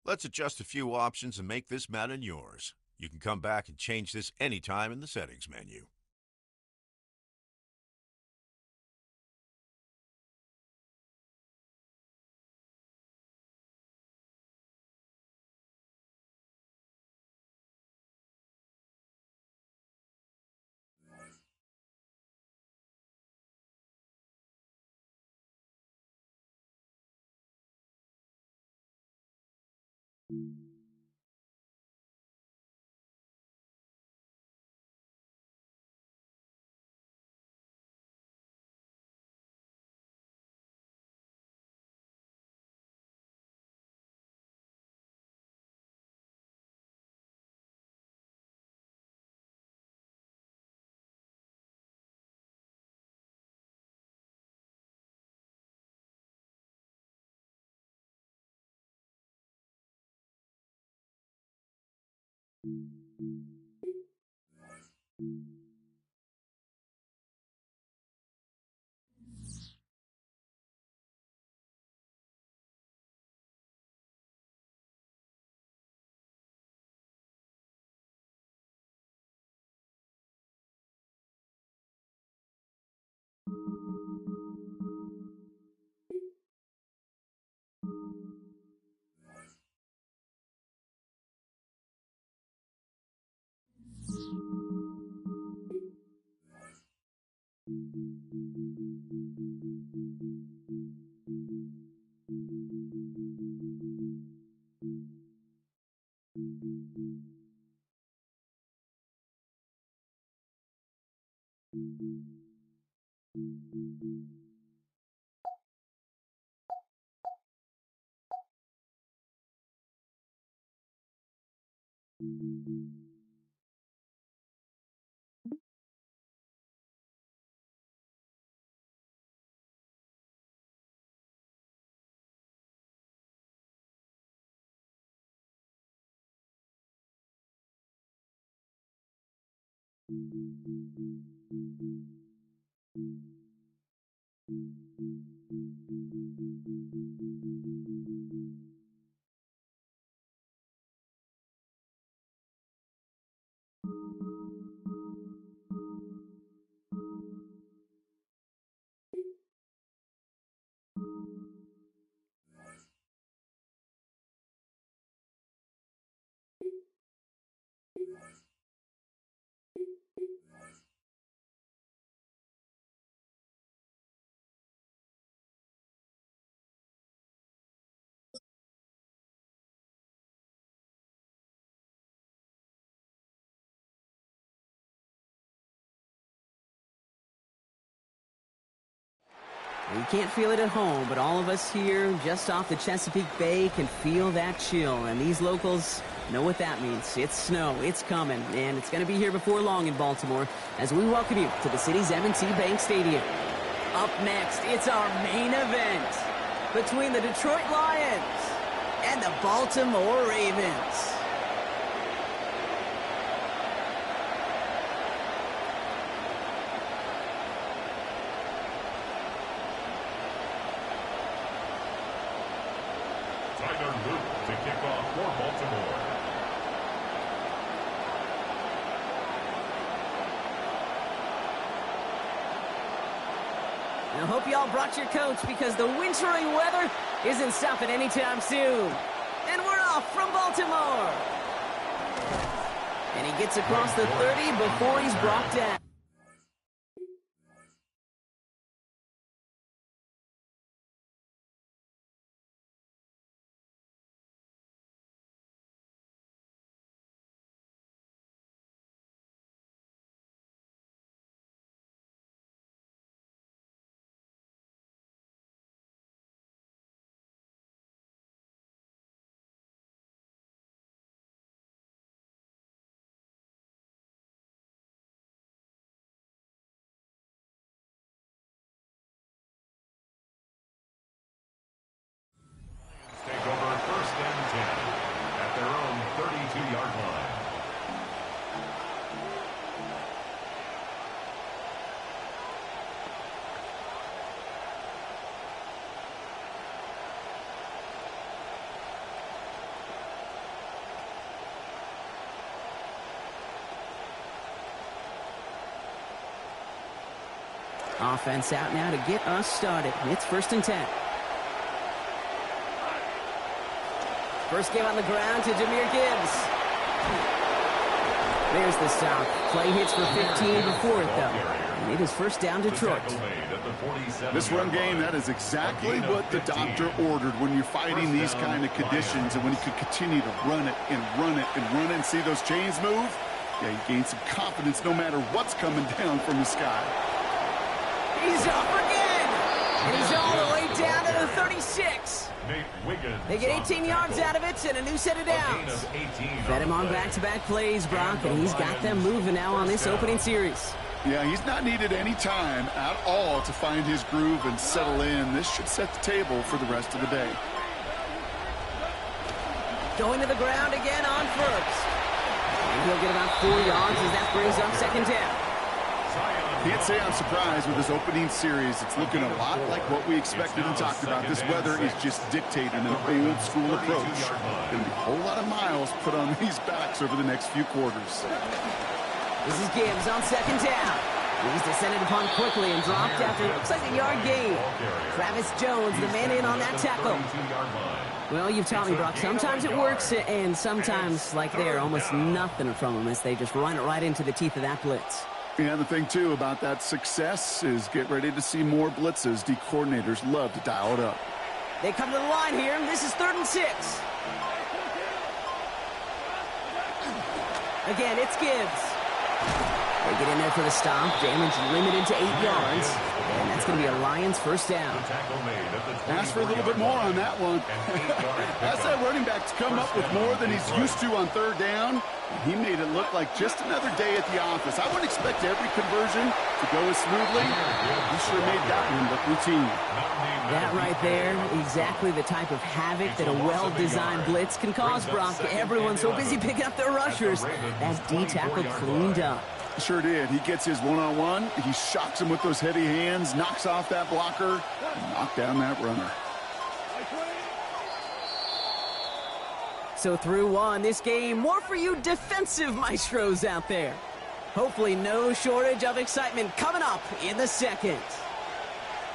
Let's adjust a few options and make this Madden yours. You can come back and change this anytime in the settings menu. You can't feel it at home, but all of us here just off the Chesapeake Bay can feel that chill, and these locals know what that means. It's snow, it's coming, and it's going to be here before long in Baltimore as we welcome you to the city's M&T Bank Stadium. Up next, it's our main event between the Detroit Lions and the Baltimore Ravens. To kick off for Baltimore. I hope y'all brought your coats because the wintry weather isn't stopping anytime soon. And we're off from Baltimore. And he gets across the 30 before he's brought down. Offense out now to get us started. It's 1st and 10. First game on the ground to Jahmyr Gibbs. There's the stop. Play hits for 15 before it, though. And it is 1st down Detroit. This run game, that is exactly what the doctor ordered when you're fighting these kind of conditions and when you can continue to run it and run it and run it and see those chains move. Yeah, you gain some confidence no matter what's coming down from the sky. He's up again! And he's all the way down to the 36. They get 18 yards out of it and a new set of downs. Fed him on back-to-back plays, Brock, and he's got them moving now on this opening series. Yeah, he's not needed any time at all to find his groove and settle in. This should set the table for the rest of the day. Going to the ground again on first. And he'll get about 4 yards as that brings up 2nd down. Can't say I'm surprised with this opening series. It's looking a lot like what we expected and talked about. This weather is just dictating an old-school approach. Going to be a whole lot of miles put on these backs over the next few quarters. This is Gibbs on 2nd down. He's descended upon quickly and dropped after looks like a yard gain. Travis Jones, the man in on that tackle. Well, you've taught me, Brock, sometimes it works, and sometimes, like there, almost nothing from them as they just run it right into the teeth of that blitz. And the thing, too, about that success is get ready to see more blitzes. D coordinators love to dial it up. They come to the line here. This is 3rd and 6. Again, it's Gibbs. They get in there for the stop. Damage limited to 8 yards. And that's going to be a Lions 1st down. Ask for a little bit more on that one. Ask that running back to come up with more than he's used to on 3rd down. He made it look like just another day at the office. I wouldn't expect every conversion to go as smoothly. He sure made that one look routine. That right there, exactly the type of havoc that a well-designed blitz can cause, Brock. Everyone's so busy picking up their rushers. That D tackle cleaned up. Sure did. He gets his one-on-one. He shocks him with those heavy hands, knocks off that blocker, and knocked down that runner. So through one, this game, more for you defensive maestros out there. Hopefully no shortage of excitement coming up in the 2nd.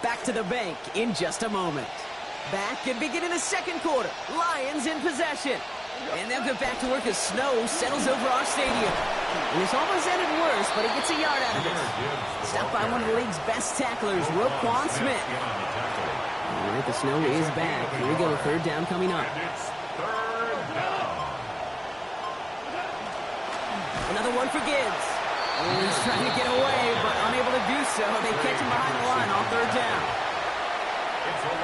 Back to the bank in just a moment. Back and beginning the 2nd quarter. Lions in possession. And they'll get back to work as snow settles over our stadium. And it's almost ended worse, but he gets a yard out of it. Stopped by one of the league's best tacklers, Roquan Smith. All right, the snow is back. Here we go, 3rd down coming up. Another one for Gibbs. Oh, he's trying to get away, but unable to do so. They catch him behind the line on 3rd down.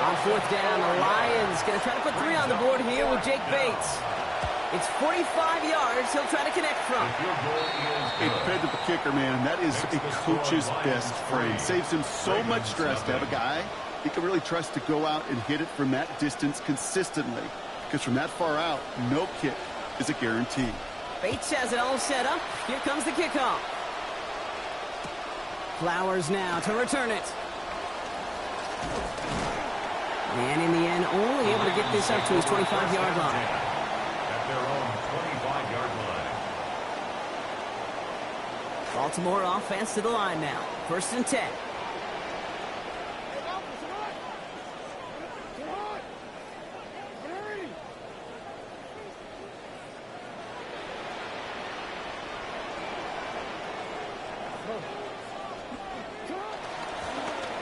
On 4th down, the Lions going to try to put 3 on the board here with Jake Bates. It's 45 yards he'll try to connect from. It fed to the kicker, man. That is a coach's best friend. Saves him so much stress to have a guy he can really trust to go out and hit it from that distance consistently. Because from that far out, no kick is a guarantee. Bates has it all set up. Here comes the kickoff. Flowers now to return it. And in the end, only able to get this up to his 25-yard line. At their own 25-yard line. Baltimore offense to the line now. 1st and 10.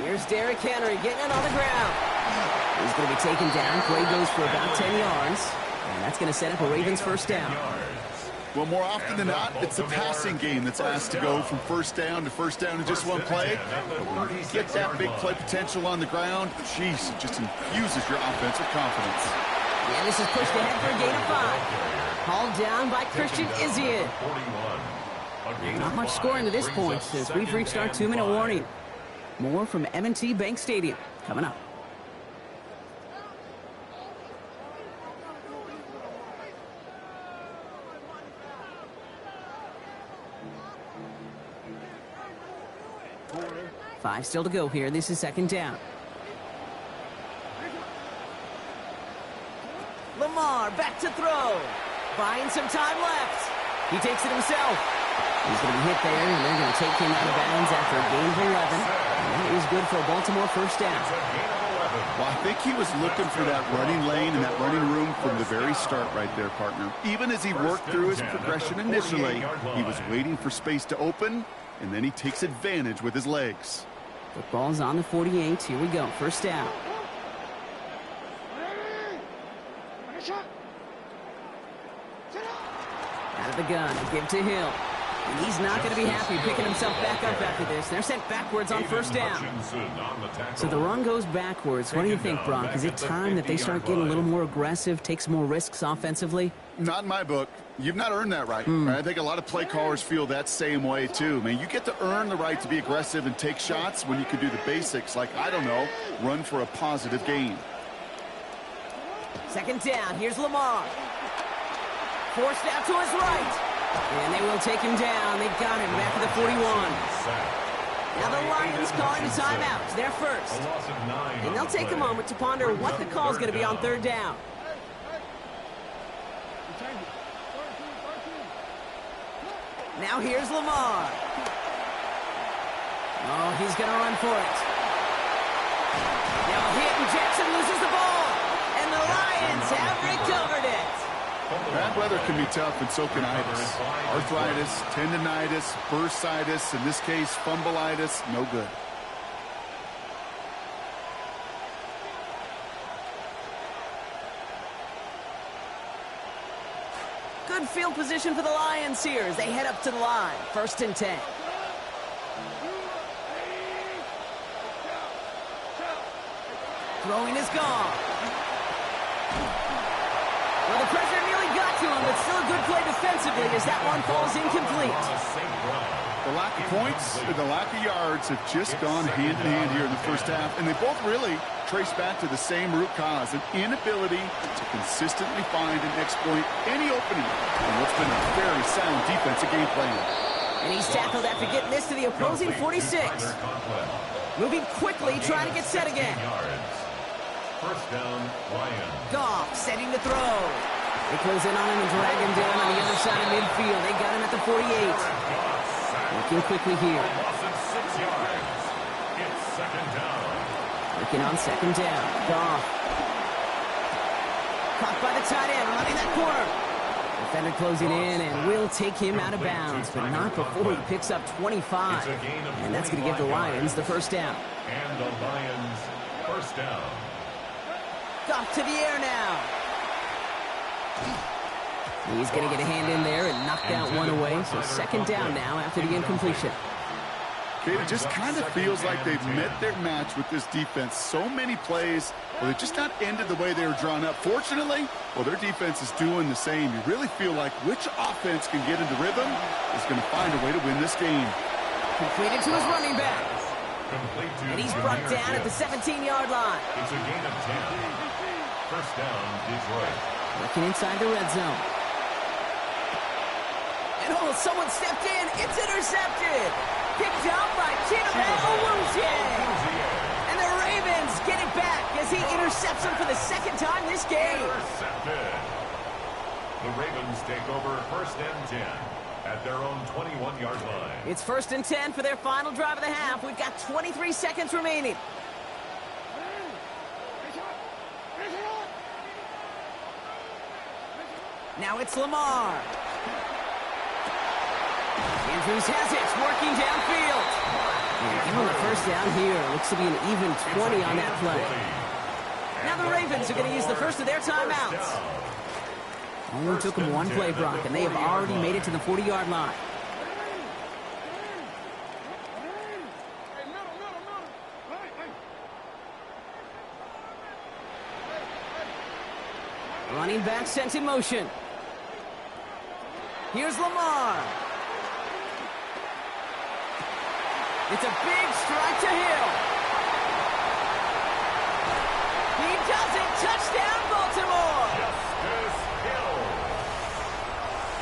Here's Derrick Henry getting it on the ground. He's going to be taken down. Play goes for about 10 yards. And that's going to set up a Ravens 1st down. Well, more often than not, it's the passing game that's asked to go from 1st down to 1st down in just one play. But when you get that big play potential on the ground, geez, it just infuses your offensive confidence. Yeah, this is pushed ahead for a gain of 5. Hauled down by Christian Izzian. Not much scoring to this point since we've reached our 2-minute warning. More from M&T Bank Stadium coming up. Five still to go here. This is 2nd down. Lamar back to throw. Buying some time left. He takes it himself. He's going to be hit there, and they're going to take him out of bounds after a gain of 11. And that good for a Baltimore first down. It's a gain of 11. Well, I think he was looking for that running lane and that running room from the very start right there, partner. Even as he worked through his progression initially, he was waiting for space to open, and then he takes advantage with his legs. Football's on the 48. Here we go. First down. Out of the gun. Give to Hill. And he's not going to be happy picking himself back up after this. They're sent backwards on first down. So the run goes backwards. What do you think, Brock? Is it time that they start getting a little more aggressive, take some more risks offensively? Not in my book. You've not earned that right. I think a lot of play callers feel that same way, too. I mean, you get to earn the right to be aggressive and take shots when you can do the basics, like, I don't know, run for a positive gain. Second down. Here's Lamar. Forced out to his right. And they will take him down. They've got him back to the 41. Now the Lions calling a timeout. They're first. And they'll take a moment to ponder what the call is going to be on third down. Now here's Lamar. Oh, he's going to run for it. Now hit, and Jackson loses the ball. And the Lions have recovered it. Bad weather can be tough, and so can itis. Arthritis, tendonitis, bursitis, in this case, fumbleitis, no good. Good field position for the Lions here as they head up to the line. First and 10. Throwing is gone. Well, the pressure nearly got to him, but still a good play defensively as that one falls incomplete. The lack of points and the lack of yards have just gone hand in hand here in the first half, and they both really trace back to the same root cause, an inability to consistently find and exploit any opening in what's been a very sound defensive game plan. And he's tackled after getting this to the opposing 46. Moving quickly, trying to get set again. First down, Lions. Goff setting to throw. They close in on him and drag him down on the other side of midfield. They got him at the 48. Looking quickly here. Loss of 6 yards. It's second down. Looking on second down. Goff. Caught by the tight end, running that corner. Defender closing in and will take him out of bounds, but not before he picks up 25. And that's going to give the Lions the first down. And the Lions first down. Goff to the air now. He's going to get a hand in there and knock that one away. So second down now after the incompletion. Okay, it just kind of feels like they've met their match with this defense. So many plays, well, they're just not ended the way they were drawn up. Fortunately, well, their defense is doing the same. You really feel like which offense can get into rhythm is going to find a way to win this game. Completed to his running back. And he's brought down at the 17-yard line. It's a gain of 10. First down, Detroit. Looking inside the red zone. And oh, someone stepped in. It's intercepted. Picked up by Chidobe. And the Ravens get it back as he intercepts him for the second time this game. Intercepted. The Ravens take over first and 10 at their own 21-yard line. It's first and 10 for their final drive of the half. We've got 23 seconds remaining. Now it's Lamar. Andrews has it, working downfield. And even the first down here looks to be an even 20 on that play. Now the Ravens are going to use the first of their timeouts. Only took them one play, Brock, and they have already made it to the 40-yard line. Running back sent in motion. Here's Lamar. It's a big strike to Hill. He does it. Touchdown, Baltimore. Justice Hill.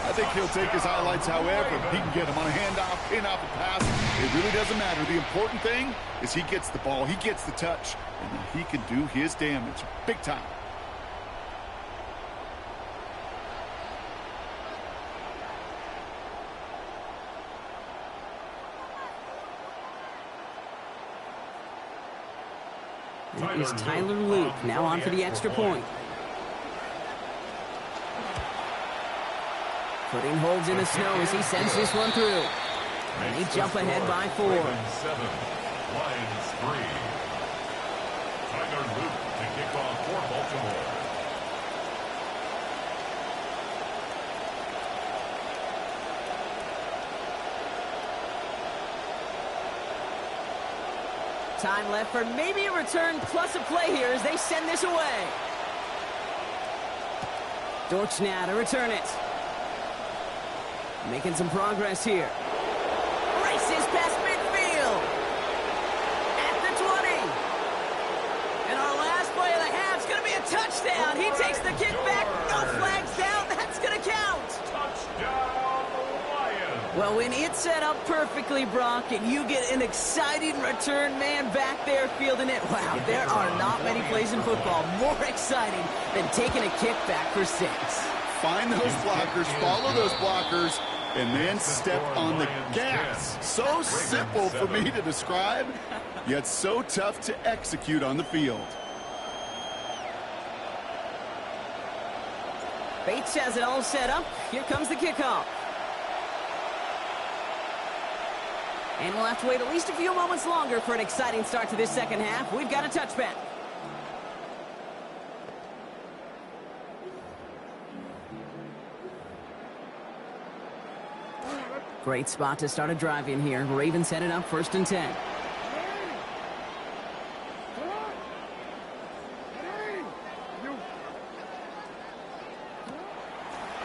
I think he'll take his highlights however he can get him on a handoff, in-off a pass. It really doesn't matter. The important thing is he gets the ball, he gets the touch, and then he can do his damage big time. That is Tyler Luke, now on for the extra point. Putting holds in the snow as he sends this one through. And they jump ahead by 4. Ravens 7, Lions 3. Tyler Luke to kick off for Baltimore. Time left for maybe a return plus a play here as they send this away. Dortch now to return it. Making some progress here. Races past midfield. At the 20. And our last play of the half is going to be a touchdown. He takes the kick back. No flags down. That's going to count. Touchdown, Lions. Well, when it's set up perfectly, Brock, and you get an exciting return man back there fielding it, wow, there are not many plays in football more exciting than taking a kick back for 6. Find those blockers, follow those blockers, and then step on the gas. So simple for me to describe, yet so tough to execute on the field. Bates has it all set up. Here comes the kickoff. And we'll have to wait at least a few moments longer for an exciting start to this second half. We've got a touchback. Great spot to start a drive in here. Ravens headed up 1st and 10.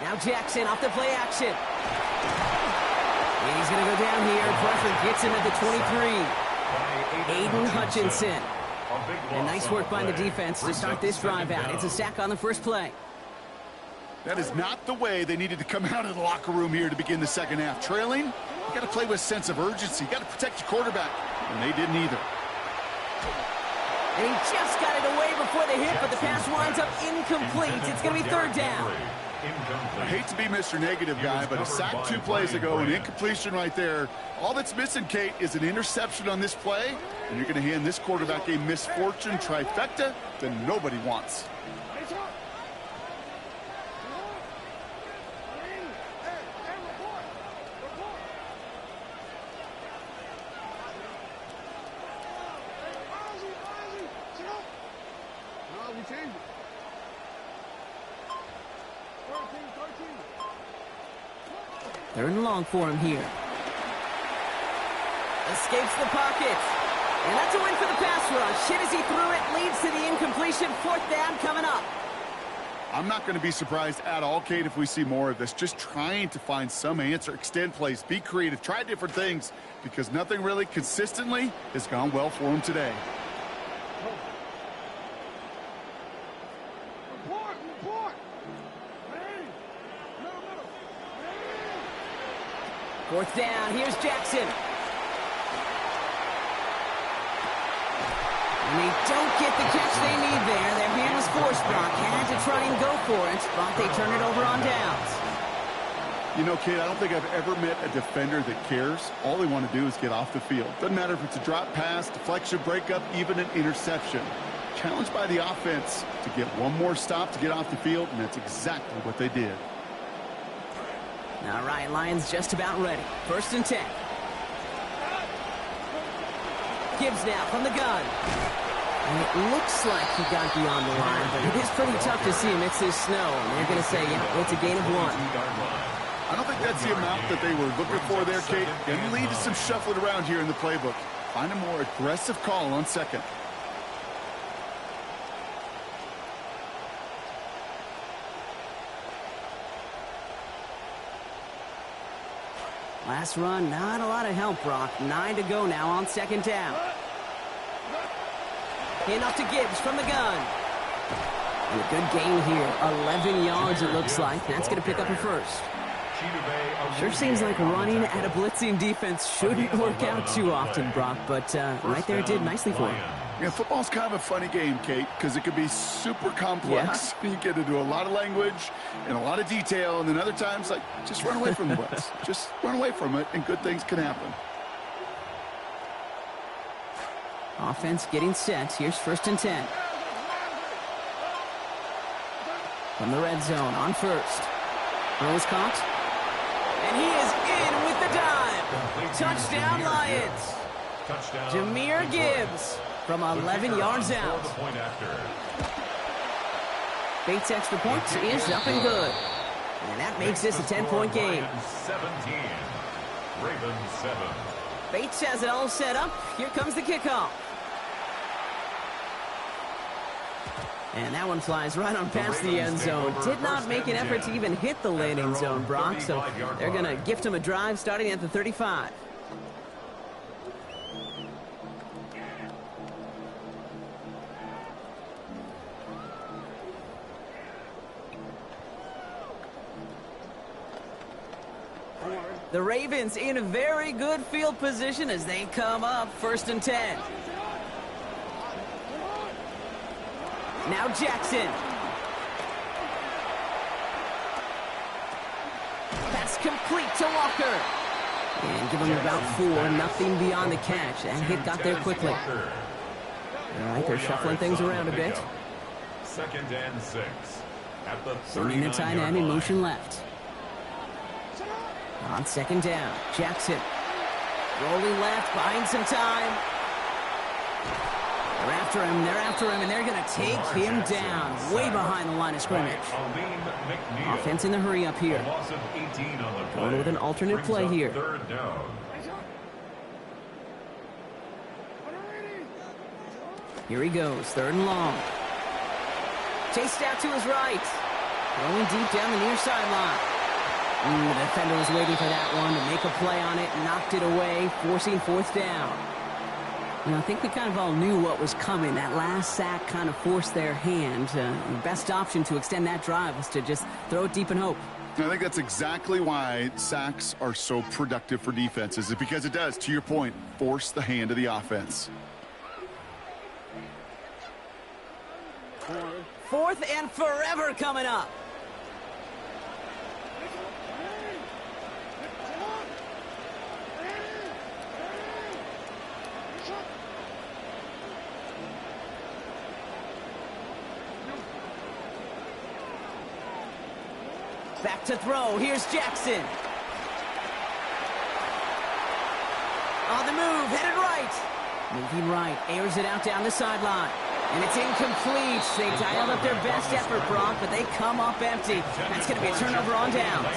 Now Jackson off the play action. And he's going to go down here. Pressure gets him at the 23. Aiden Hutchinson. And nice work by the defense to start this drive out. It's a sack on the first play. That is not the way they needed to come out of the locker room here to begin the second half. Trailing, you got to play with a sense of urgency. You got to protect your quarterback, and they didn't either. And he just got it away before the hit, but the pass winds up incomplete. It's going to be 3rd down. I hate to be Mr. Negative guy, but a sack 2 plays ago, an incompletion right there. All that's missing, Kate, is an interception on this play, and you're going to hand this quarterback a misfortune trifecta that nobody wants. Third and long for him here. Escapes the pocket. And that's a win for the pass rush. Hit as he threw it, leads to the incompletion. 4th down coming up. I'm not going to be surprised at all, Kate, if we see more of this. Just trying to find some answer, extend plays, be creative, try different things, because nothing really consistently has gone well for him today. Fourth down, here's Jackson. And they don't get the catch they need there. Their hand was forced, Brock. Had to try and go for it, but they turn it over on downs. You know, kid, I don't think I've ever met a defender that cares. All they want to do is get off the field. Doesn't matter if it's a drop pass, deflection, breakup, even an interception. Challenged by the offense to get one more stop to get off the field, and that's exactly what they did. All right, Lions just about ready. 1st and 10. Gibbs now from the gun. And it looks like he got beyond the line, but it is pretty tough to see amidst this snow. And they're going to say, yeah, it's a gain of 1. I don't think that's the amount that they were looking for there, Kate. Going to lead to some shuffling around here in the playbook. Find a more aggressive call on 2nd. Last run, not a lot of help, Brock. 9 to go now on 2nd down. Hand off to Gibbs from the gun. And a good gain here. 11 yards, it looks like. That's going to pick up a first. Sure seems like running at a blitzing defense shouldn't work out too often, Brock, but right there it did nicely for him. Yeah, football's kind of a funny game, Kate, because it can be super complex. Yeah. You get into a lot of language and a lot of detail, and then other times, like, just run away from the blitz. Just run away from it, and good things can happen. Offense getting set. Here's 1st and 10. From the red zone on first. Rose caught. And he is in with the dive. Touchdown, Lions. Jahmyr Gibbs from 11 yards out. Bates' extra point is up and good. And that makes this a 10-point game. 17. Ravens 7. Bates has it all set up. Here comes the kickoff. And that one flies right on past the end zone. Did not make an effort to even hit the landing zone, Brock. So they're going to gift him a drive starting at the 35. The Ravens in a very good field position as they come up 1st and 10. Now Jackson. Pass complete to Walker. And give him about 4, nothing beyond the catch. That hit got there quickly. All right, they're shuffling things around a bit. 2nd and 6. At the Sending the tight end in motion left. On 2nd down, Jackson. Rolling left, buying some time. They're after him, and they're going to take him down. Way behind the line of scrimmage. Offense in the hurry up here. Going with an alternate play here. 3rd down. Here he goes, 3rd and long. Chased out to his right. Going deep down the near sideline. The defender was waiting for that one to make a play on it, knocked it away, forcing 4th down. I think we kind of all knew what was coming. That last sack kind of forced their hand. The best option to extend that drive was to just throw it deep and hope. I think that's exactly why sacks are so productive for defenses. It's because it does, to your point, force the hand of the offense. 4th and forever coming up. Back to throw. Here's Jackson. On the move, headed right. Moving right, airs it out down the sideline. And it's incomplete. They dialed up their best effort, Brock, but they come up empty. That's going to be a turnover on downs.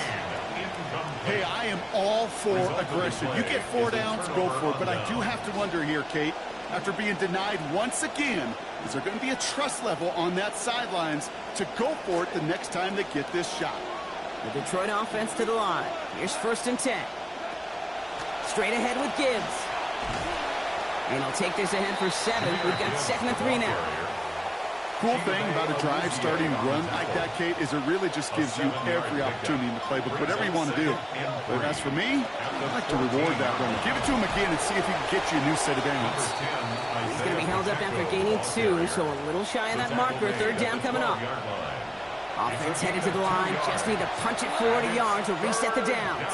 Hey, I am all for aggression. You get 4 downs, go for it. But I do have to wonder here, Kate, after being denied once again, is there going to be a trust level on that sidelines to go for it the next time they get this shot? The Detroit offense to the line. Here's 1st and 10. Straight ahead with Gibbs. And he'll take this ahead for 7. We've got 2nd and 3 now. Cool thing about a drive starting run like that, Kate, is it really just gives you every opportunity in the playbook, whatever you want to do. But as for me, I'd like to reward that run. Give it to him again and see if he can get you a new set of downs. He's going to be held up after gaining 2, so a little shy of that marker. 3rd down coming up. Offense headed to the line. Just need to punch it 40 yards to reset the downs.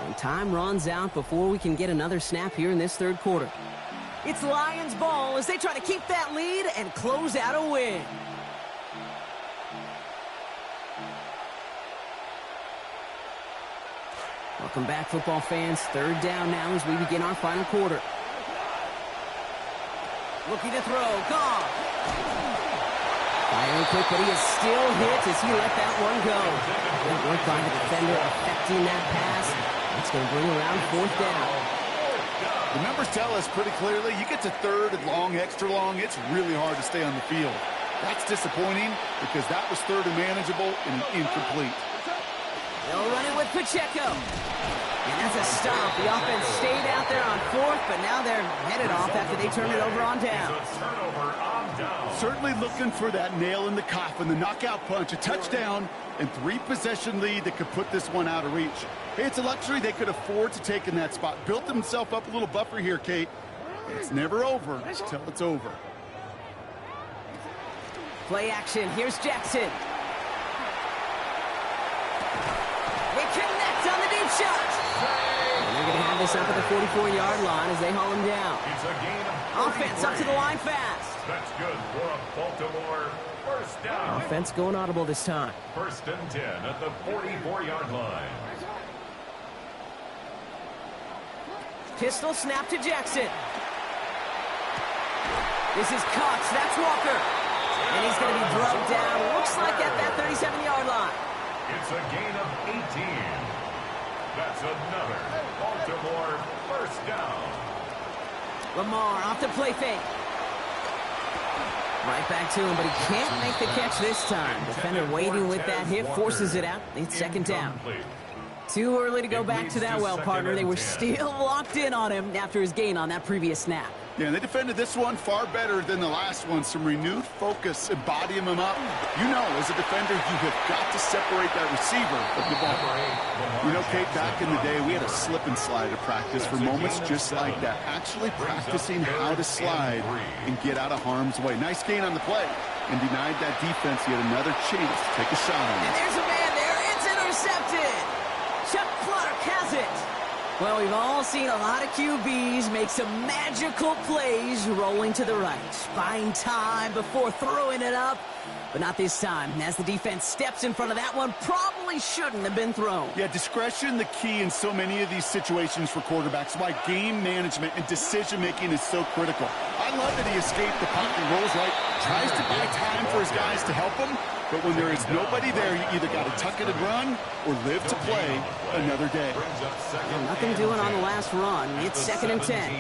And time runs out before we can get another snap here in this 3rd quarter. It's Lions ball as they try to keep that lead and close out a win. Welcome back, football fans. 3rd down now as we begin our final quarter. Looking to throw. Gone. Firing quick, but he is still hit as he let that one go. Good work by the defender affecting that pass. That's going to bring around 4th down. The numbers tell us pretty clearly, you get to 3rd and long, extra long, it's really hard to stay on the field. That's disappointing because that was 3rd and manageable and an incomplete. They'll run it with Pacheco. And that's a stop. The offense stayed out there on 4th, but now they're headed off after they turn it over on down. Certainly looking for that nail in the coffin, the knockout punch, a touchdown, and 3-possession lead that could put this one out of reach. Hey, it's a luxury they could afford to take in that spot. Built themselves up a little buffer here, Kate. It's never over until it's over. Play action. Here's Jackson. They connect on the deep shot. And they're going to have this up at the 44-yard line as they haul him down. It's a gain of 43. Offense up to the line fast. That's good for a Baltimore first down. Offense going audible this time. First and 10 at the 44-yard line. Pistol snap to Jackson. This is Cox. That's Walker. And he's going to be drugged down. Looks like at that 37-yard line. It's a gain of 18. That's another Baltimore first down. Lamar off the play fake. Right back to him, but he can't make the catch this time. Defender waiting with that hit, forces it out. It's second down. Too early to go back to that well, partner. They were still locked in on him after his gain on that previous snap. Yeah, and they defended this one far better than the last one. Some renewed focus, embodying him up. You know, as a defender, you have got to separate that receiver from the ball. You know, Kate, back in the day, we had a slip and slide at practice for moments just like that. Actually practicing how to slide and get out of harm's way. Nice gain on the play and denied that defense yet another chance to take a shot on it. And there's a man there. It's intercepted. Chuck Clark has it. Well, we've all seen a lot of QBs make some magical plays rolling to the right. Buying time before throwing it up. But not this time. As the defense steps in front of that one, probably shouldn't have been thrown. Yeah, discretion the key in so many of these situations for quarterbacks. Why game management and decision-making is so critical. I love that he escaped the pocket, rolls right, tries to buy time for his guys to help him. But when there is nobody there, you either got to tuck it and run or live to play another day. Well, nothing doing on the last run. It's second and 10.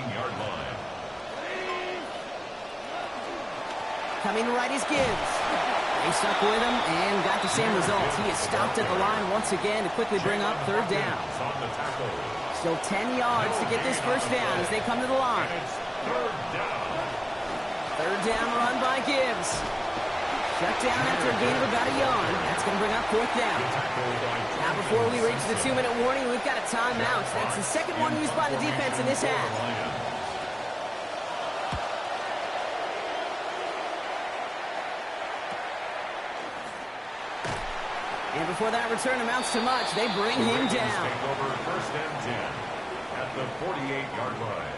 Coming right is Gibbs. They stuck with him and got the same results. He is stopped at the line once again to quickly bring up third down. Still 10 yards to get this first down as they come to the line. Third down run by Gibbs. Shut down after a gain of about a yard. That's going to bring up fourth down. Now before we reach the 2-minute warning, we've got a timeout. That's the second one used by the defense in this half. And before that return amounts to much, they bring him down. Over first and 10 at the 48-yard line.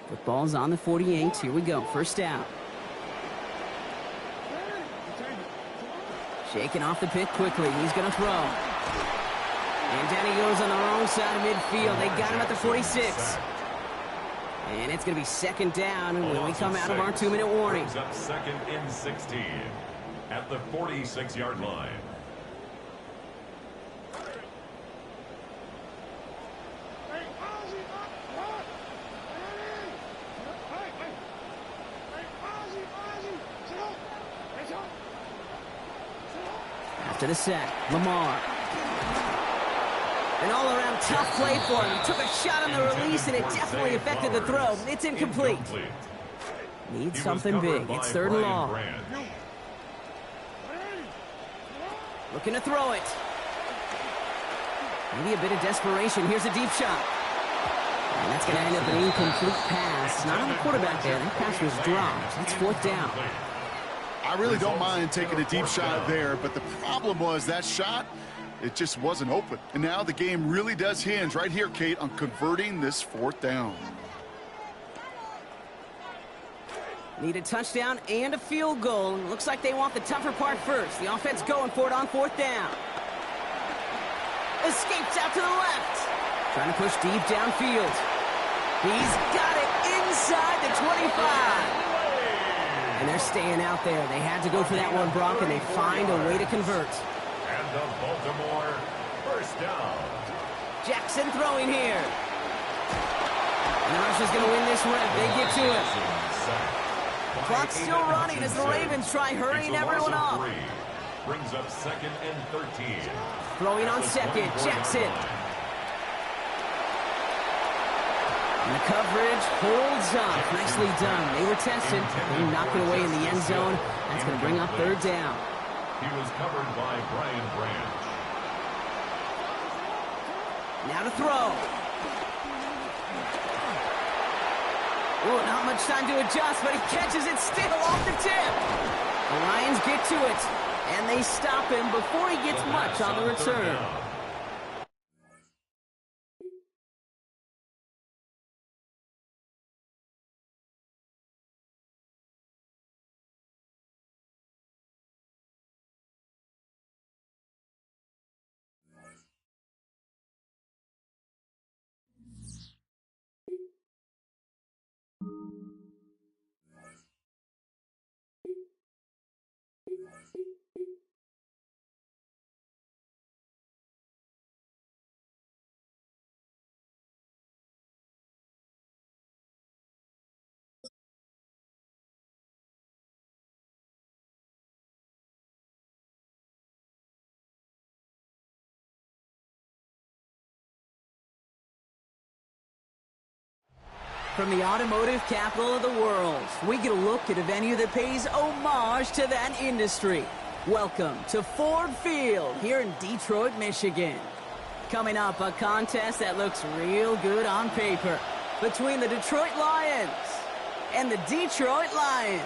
Football's on the 48. Here we go. First down. Shaking off the pick quickly. He's going to throw. And down he goes on the wrong side of midfield. They got him at the 46. And it's going to be second down when we come out of our 2-minute warning. Up second and 16 at the 46-yard line. After the sack, Lamar. An all-around tough play for him. He took a shot on the release, and it definitely affected the throw. It's incomplete. Needs something big. It's third and long. Looking to throw it. Maybe a bit of desperation. Here's a deep shot. And that's going to end up an incomplete pass. Not on the quarterback there. That pass was dropped. That's fourth down. I really don't mind taking a deep shot there, but the problem was that shot, it just wasn't open. And now the game really does hinge right here, Kate, on converting this fourth down. Need a touchdown and a field goal. Looks like they want the tougher part first. The offense going for it on fourth down. Escapes out to the left. Trying to push deep downfield. He's got it inside the 25. And they're staying out there. They had to go for that one, Brock, and they find a way to convert. And the Baltimore first down. Jackson throwing here. And the rush is going to win this rep. They get to it. Clock's still running as the Ravens try hurrying everyone up. Brings up second and 13. Throwing on second, Jackson. And the coverage holds up. Nicely done. They were tested. They knocked it away in the end zone. That's going to bring up third down. He was covered by Brian Branch. Now to throw. Oh, not much time to adjust, but he catches it still off the tip. The Lions get to it, and they stop him before he gets much on the return. From the automotive capital of the world, we get a look at a venue that pays homage to that industry. Welcome to Ford Field here in Detroit, Michigan. Coming up, a contest that looks real good on paper between the Detroit Lions and the Detroit Lions.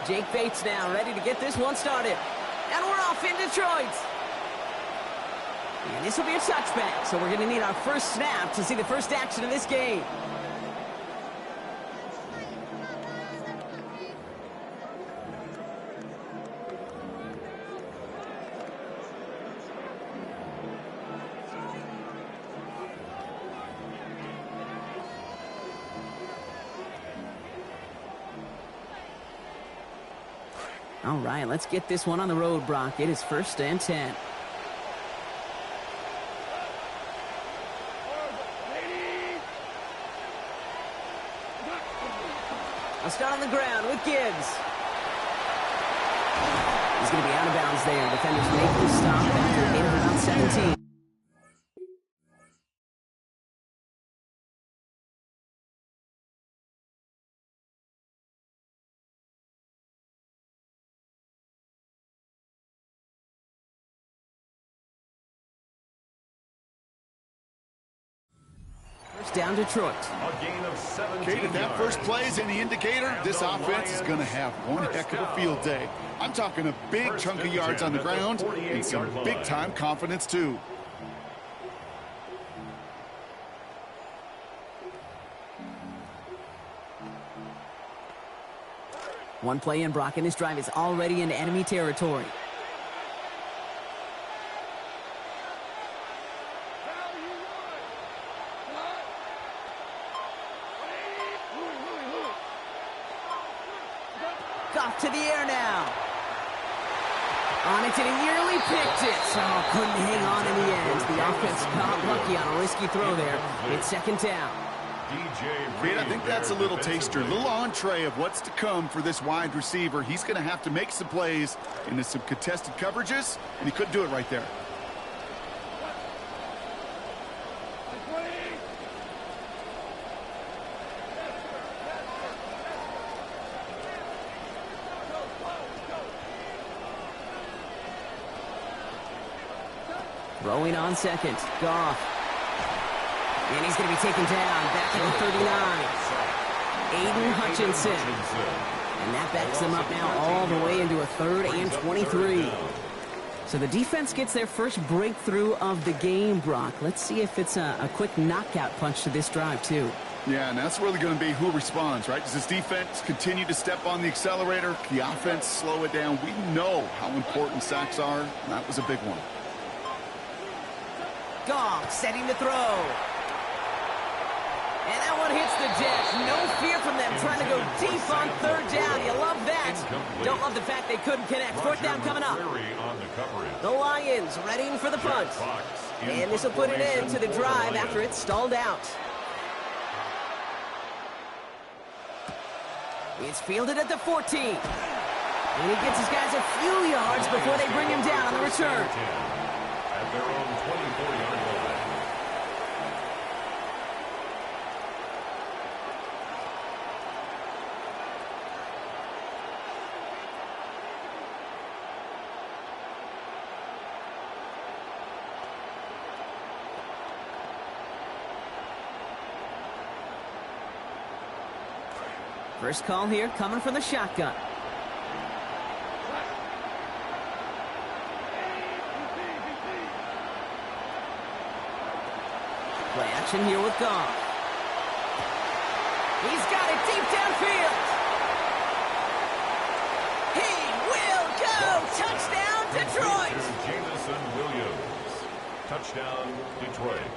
Jake Bates now ready to get this one started. And we're off in Detroit. And this will be a touchback, so we're going to need our first snap to see the first action of this game. All right, let's get this one on the road, Brock. It is 1st and 10. I'll start on the ground with Gibbs. He's going to be out of bounds there. Defenders make the stop after a gain of about 17. Down Detroit. A gain of 17 Kate, if that first play is any indicator, this offense is going to have one heck of a field day. I'm talking a big chunk of yards on the ground and some big-time confidence, too. One play in, Brock, and this drive is already into enemy territory. Off to the air now. On it, and he nearly picked it. So couldn't hang on in the end. The offense got lucky on a risky throw there. It's 2nd down. Kate, I think that's a little taster, a little entree of what's to come for this wide receiver. He's going to have to make some plays into some contested coverages, and he couldn't do it right there. Throwing on 2nd, Goff. And he's going to be taken down back at the 39. Aiden Hutchinson. And that backs them up now all the way into a 3rd and 23. So the defense gets their first breakthrough of the game, Brock. Let's see if it's a quick knockout punch to this drive, too. Yeah, and that's really going to be who responds, right? Does this defense continue to step on the accelerator? The offense slow it down? We know how important sacks are, and that was a big one. Goff setting the throw. And that one hits the Jets. No fear from them trying to go deep on 3rd down. You love that. Don't love the fact they couldn't connect. 4th down coming up. The Lions readying for the punt. And this will put an end to the drive after it's stalled out. It's fielded at the 14. And he gets his guys a few yards before they bring him down on the return. At their own 24-yard line. First call here coming from the shotgun. Play action here with Goff. He's got it deep downfield. He will go. Touchdown, Detroit. Jamison Williams. Touchdown, Detroit.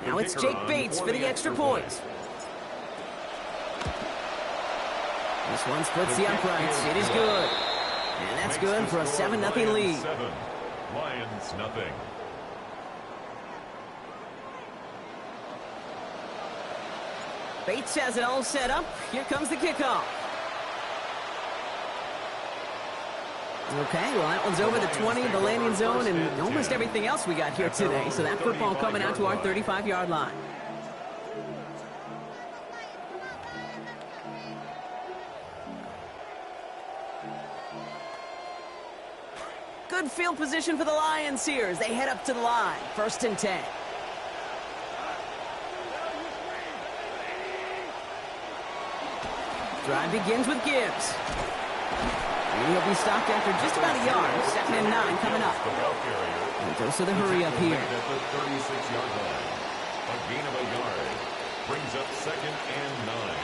Now it's Jake Bates for the extra point. This one splits the uprights. It is good. And that's good for a 7-0 lead. 7. Lions nothing. Bates has it all set up. Here comes the kickoff. Okay, well, that one's over the 20, the landing zone, and almost everything else we got here today. So that football coming out to our 35-yard line. Good field position for the Lions here as they head up to the line. 1st and 10. Drive begins with Gibbs. And he'll be stopped after just about a yard. 2nd and 9 coming up. And goes to the hurry up here. At the 36-yard line. A gain of a yard. Brings up 2nd and 9.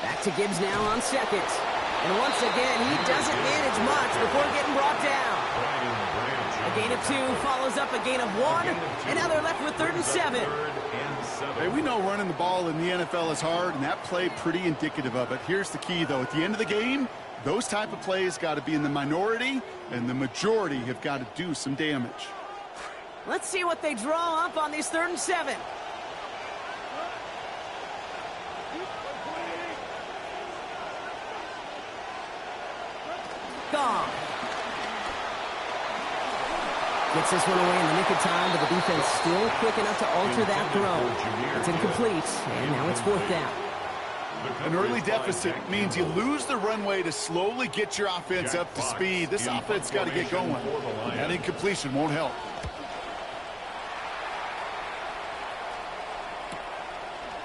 Back to Gibbs now on 2nd. And once again, he doesn't manage much before getting brought down. A gain of 2 follows up a gain of 1. And now they're left with 3rd and 7. Hey, we know running the ball in the NFL is hard, and that play pretty indicative of it. Here's the key, though. At the end of the game, those type of plays got to be in the minority, and the majority have got to do some damage. Let's see what they draw up on these 3rd and 7. Gone. Gets this one away in the nick of time, but the defense still quick enough to alter that throw. It's incomplete, and now it's 4th down. An early deficit means you lose the runway to slowly get your offense up to speed. This offense got to get going. That incompletion won't help.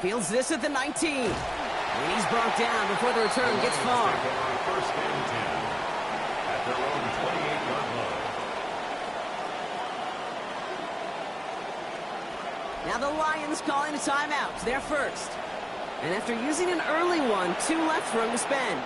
Fields this at the 19. And he's brought down before the return gets far. 1st and 10. At their own 28-yard line. Now the Lions calling a timeout. They're first. And after using an early one, 2 left for him to spend.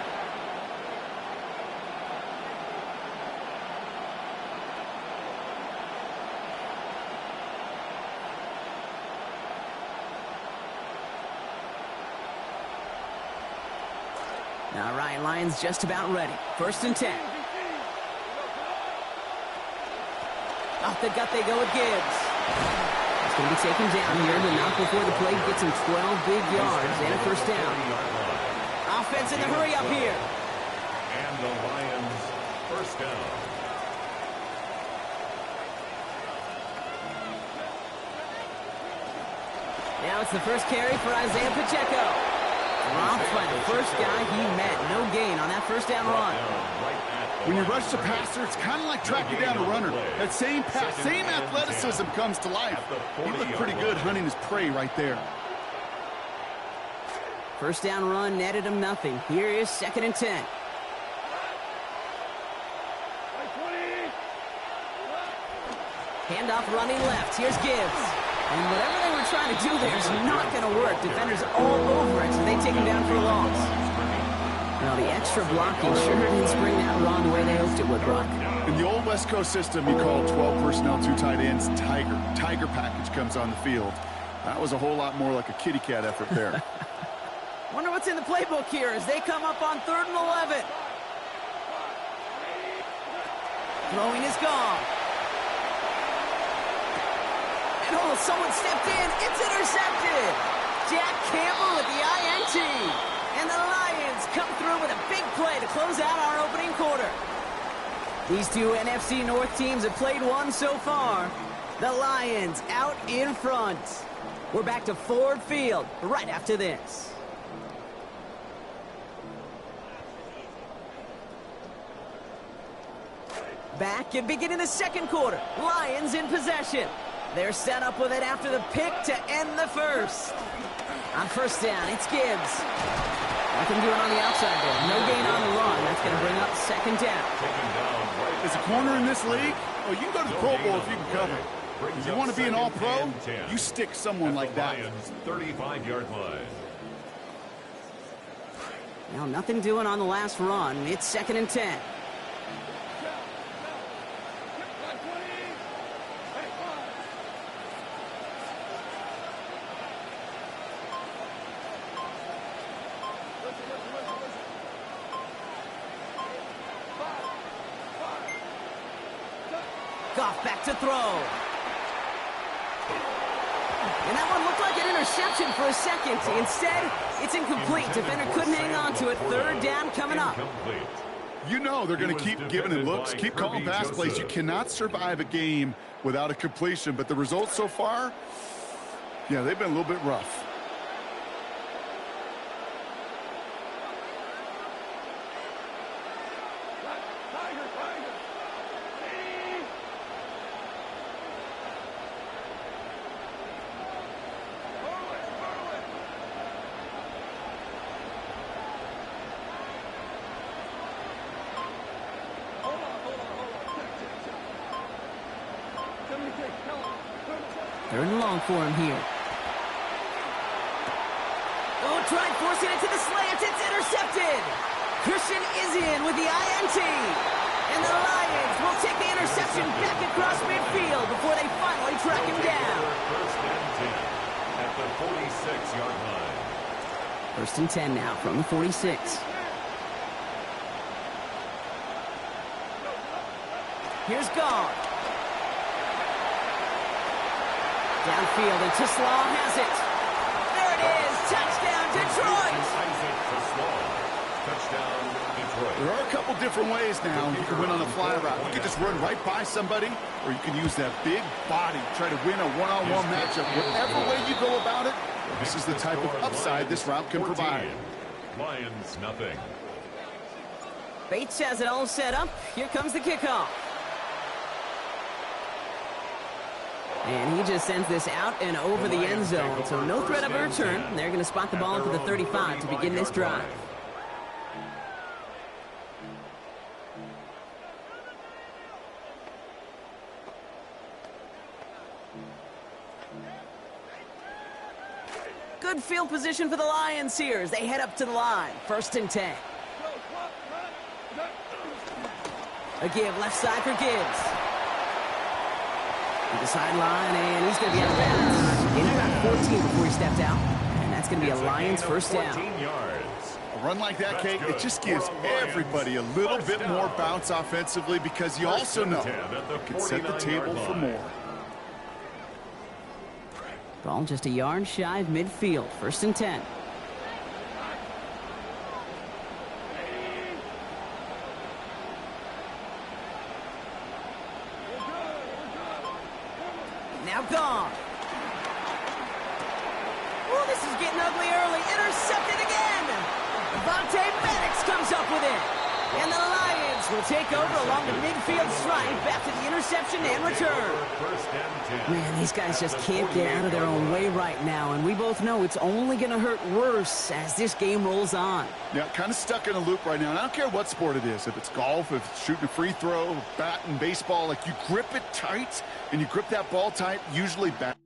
All right, Lions just about ready. 1st and 10. Off the gut they go with Gibbs. He's going to be taken down here, but not before the play gets him 12 big yards and a 1st down. Offense in the hurry up here. And the Lions 1st down. Now it's the first carry for Isaiah Pacheco. Dropped by the first guy he met. No gain on that 1st down run. When you rush the passer, it's kind of like tracking down a runner. That same pass, same athleticism comes to life. He looked pretty good hunting his prey right there. 1st down run netted him nothing. Here is 2nd and 10. Handoff running left. Here's Gibbs. And whatever they were trying to do there is not going to work. Defenders all over it, so they take him down for a loss. Well, the extra blocking sure didn't spring that run the way they hoped it would, Brock. In the old West Coast system, you call 12 personnel, 2 tight ends, Tiger. Tiger package comes on the field. That was a whole lot more like a kitty cat effort there. Wonder what's in the playbook here as they come up on 3rd and 11. Throwing is gone. And oh, someone stepped in. It's intercepted. Jack Campbell with the INT. And the Lions come through with a big play to close out our opening quarter. These 2 NFC North teams have played one so far. The Lions out in front. We're back to Ford Field right after this. Back and beginning the second quarter. Lions in possession. They're set up with it after the pick to end the first. On first down, it's Gibbs. Nothing doing on the outside there. No gain on the run. That's going to bring up second down. As a corner in this league, oh, you can go to the Pro Bowl if you can cover. If you want to be an all-pro, you stick someone like that. 35-yard line. Now, nothing doing on the last run. It's 2nd and 10. Goff back to throw. And that one looked like an interception for a second. Instead, it's incomplete. Defender couldn't hang on to it. Third down coming up. You know they're going to keep giving it looks, keep calling pass plays. You cannot survive a game without a completion. But the results so far, yeah, they've been a little bit rough. Third and long for him here. Oh, tried forcing it to the slant. It's intercepted. Christian is in with the INT. And the Lions will take the interception back across midfield before they finally track him down. First and 10 at the 46-yard line. First and 10 now from the 46. Here's Goff. Downfield, and Slaw has it. There it is. Touchdown, Detroit. Touchdown, Detroit. There are a couple different ways now you can win on a fly route. You can just run right by somebody, or you can use that big body, try to win a one-on-one matchup. Whatever way you go about it, this is the type of upside this route can provide. Lions, nothing. Bates has it all set up. Here comes the kickoff. And he just sends this out and over the end zone. So no threat of a return. They're going to spot the ball to the 35 to begin this drive. Good field position for the Lions here as they head up to the line. First and 10. A give left side for Gibbs. The sideline, and he's going to be out of bounds. In about 14 before he stepped out. And that's going to be a Lions first down. A run like that, Kate, it just gives everybody a little bit more bounce offensively because you also know you can set the table for more. Ball just a yard shy of midfield. First and 10. Now gone. Oh, this is getting ugly early. Intercepted again. Devontae Maddox comes up with it. And the Lions will take over along the midfield stripe after the interception and return. Man, these guys just can't get out of their own way right now. And we both know it's only going to hurt worse as this game rolls on. Yeah, kind of stuck in a loop right now. And I don't care what sport it is. If it's golf, if it's shooting a free throw, batting, baseball, like you grip it tight and you grip that ball tight, usually bat.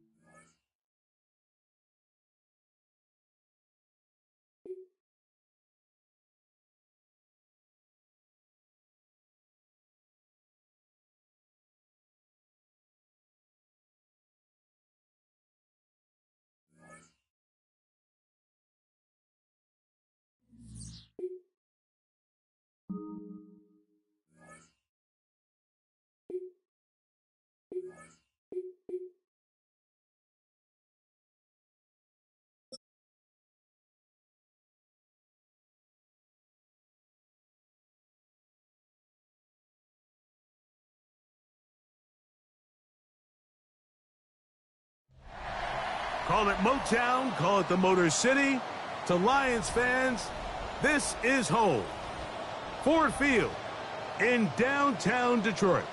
Call it Motown, call it the Motor City. To Lions fans, this is home. Ford Field, in downtown Detroit.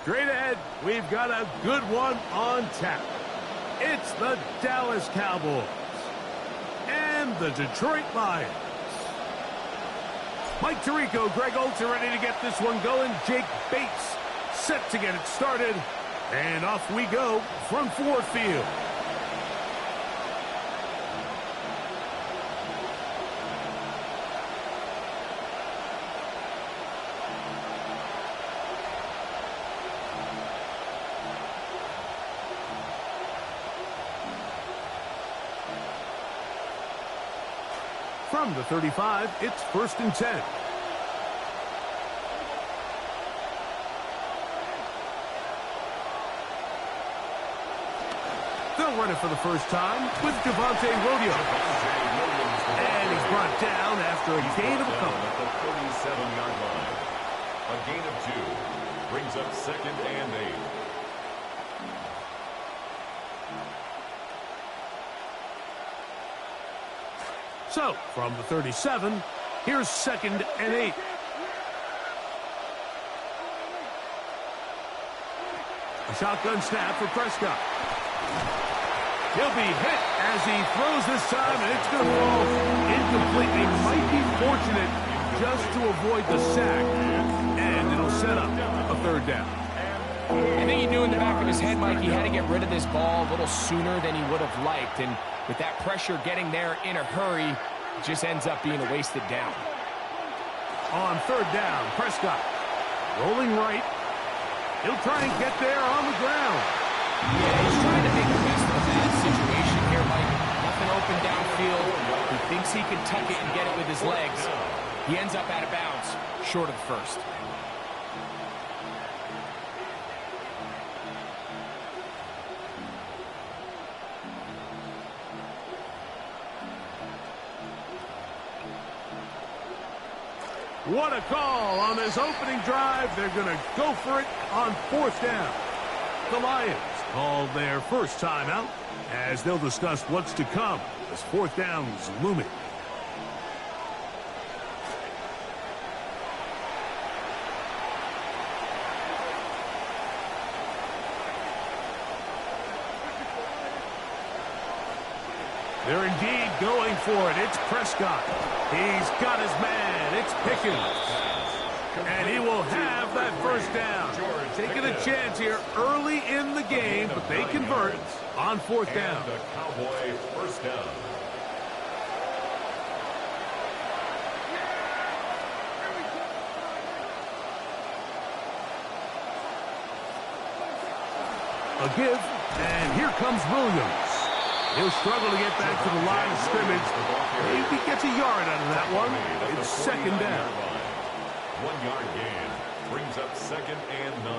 Straight ahead, we've got a good one on tap. It's the Dallas Cowboys and the Detroit Lions. Mike Tirico, Greg Olsen ready to get this one going. Jake Bates set to get it started. And off we go from Ford Field. From the 35, it's 1st and 10. They'll run it for the first time with Javonte Williams. And he's brought down after a gain of a couple. At the 37-yard line. A gain of 2 brings up 2nd and 8. So, from the 37, here's 2nd and 8. A shotgun snap for Prescott. He'll be hit as he throws this time, and it's going to fall incomplete. They might be fortunate just to avoid the sack, and it'll set up a 3rd down. I think he knew in the back of his head, Mike, he had to get rid of this ball a little sooner than he would have liked. And with that pressure getting there in a hurry, it just ends up being a wasted down. On 3rd down, Prescott rolling right. He'll try and get there on the ground. Yeah, he's trying to make the best of a bad situation here, Mike. Nothing open downfield. He thinks he can tuck it and get it with his legs. He ends up out of bounds, short of the 1st. What a call on this opening drive. They're going to go for it on 4th down. The Lions called their first timeout as they'll discuss what's to come as 4th down's looming. They're indeed going for it. It's Prescott. He's got his man. It's Pickens. And he will have that 1st down. Taking a chance here early in the game, but they convert on 4th down. And the Cowboy 1st down. A give, and here comes Williams. He'll struggle to get back to the line of scrimmage. Maybe gets a yard out of that one. It's 2nd down. 1-yard gain brings up 2nd and 9.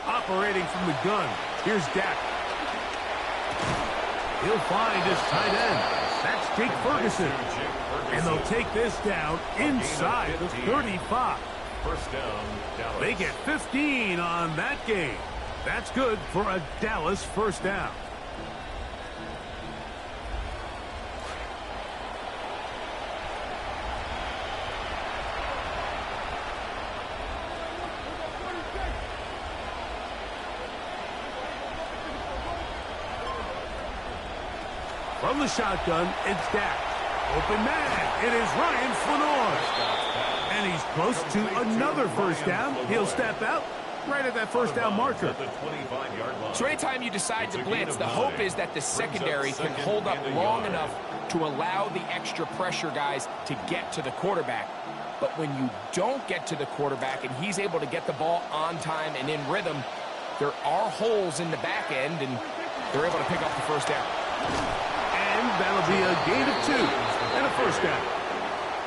Operating from the gun, here's Dak. He'll find his tight end. That's Jake Ferguson. And they'll take this down inside the 35. 1st down, Dallas. They get 15 on that game. That's good for a Dallas 1st down. From the shotgun, it's Dak. Open man. It is Ryan Flanoy. And he's close to another 1st down. He'll step out right at that 1st down marker. So anytime you decide to blitz, the hope is that the secondary can hold up long enough to allow the extra pressure guys to get to the quarterback. But when you don't get to the quarterback and he's able to get the ball on time and in rhythm, there are holes in the back end, and they're able to pick up the 1st down. And that'll be a gain of 2 and a 1st down.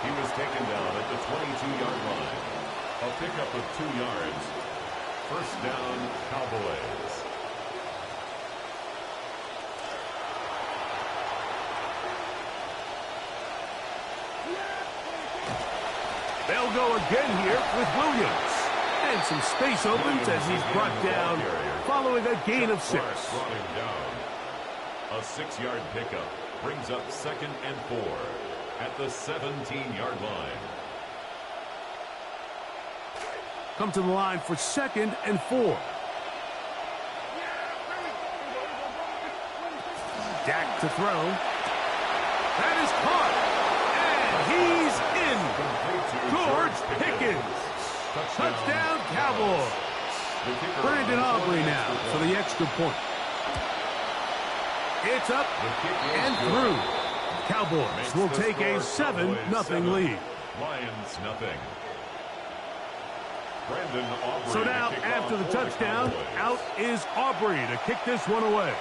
He was taken down at the 22-yard line. A pickup of 2 yards. 1st down, Cowboys. They'll go again here with Williams. And some space opens as he's brought down following a gain of 6. A 6-yard pickup brings up 2nd and 4 at the 17-yard line. Come to the line for 2nd and 4. Dak to throw. That is caught. And he's in. George Pickens. Touchdown, Cowboys. Brandon Aubrey now for the extra point. It's up and through. Cowboys will take a 7-0 lead. Lions nothing. So now, after the touchdown, out is Aubrey to kick this one away.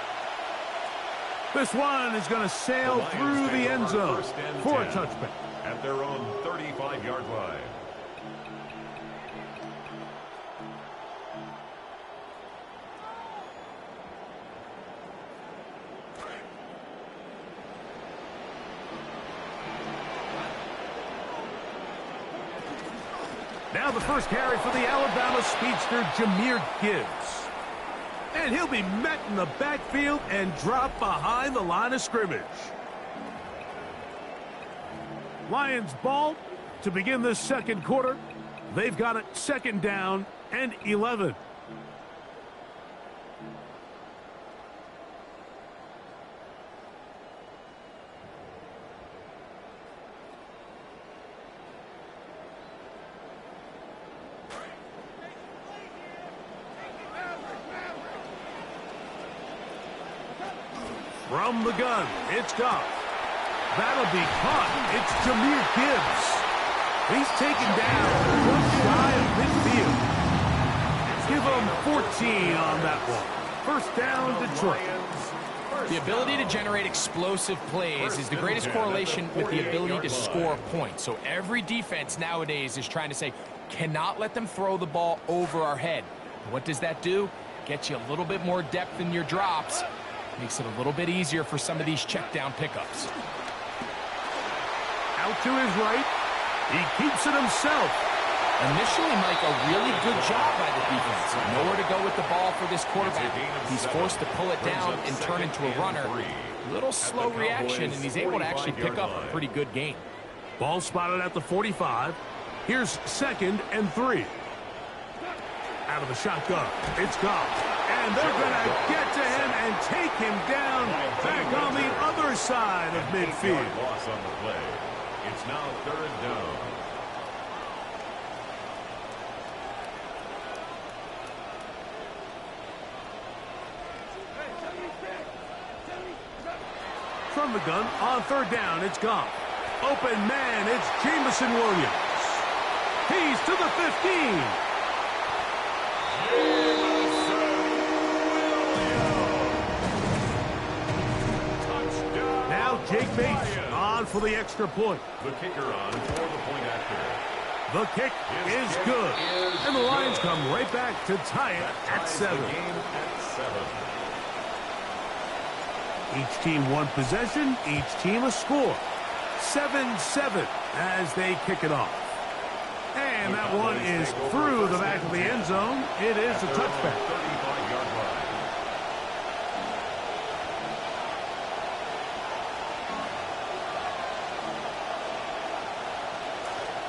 This one is going to sail through the end zone for a touchback. At their own 35-yard line. Now the first carry for the Alabama speedster, Jahmyr Gibbs. And he'll be met in the backfield and dropped behind the line of scrimmage. Lions ball to begin this second quarter. They've got it 2nd down and 11. From the gun, it's Goff. That'll be caught. It's Jahmyr Gibbs. He's taken down just shy of midfield. Give him 14 on that one. 1st down, Detroit. The ability to generate explosive plays is the greatest correlation with the ability to score points. So every defense nowadays is trying to say, cannot let them throw the ball over our head. What does that do? Gets you a little bit more depth in your drops. Makes it a little bit easier for some of these check down pickups. Out to his right. He keeps it himself. Initially, Mike, a really good job by the defense. Nowhere to go with the ball for this quarterback. He's forced to pull it down and turn into a runner. Little slow reaction, and he's able to actually pick up a pretty good gain. Ball spotted at the 45. Here's 2nd and 3. Out of the shotgun, it's Goff. And they're going to get to him and take him down back on the other side of midfield. Loss on the play. It's now 3rd down. From the gun, on 3rd down, it's Goff. Open man, it's Jameson Williams. He's to the 15. Now Jake Bates on for the extra point. The kicker on for the point after. The kick is good. And the Lions come right back to tie it at 7. The game at 7. Each team one possession, each team a score. 7-7 as they kick it off. And that one is through the back of the end zone. It is a touchback. 35-yard line.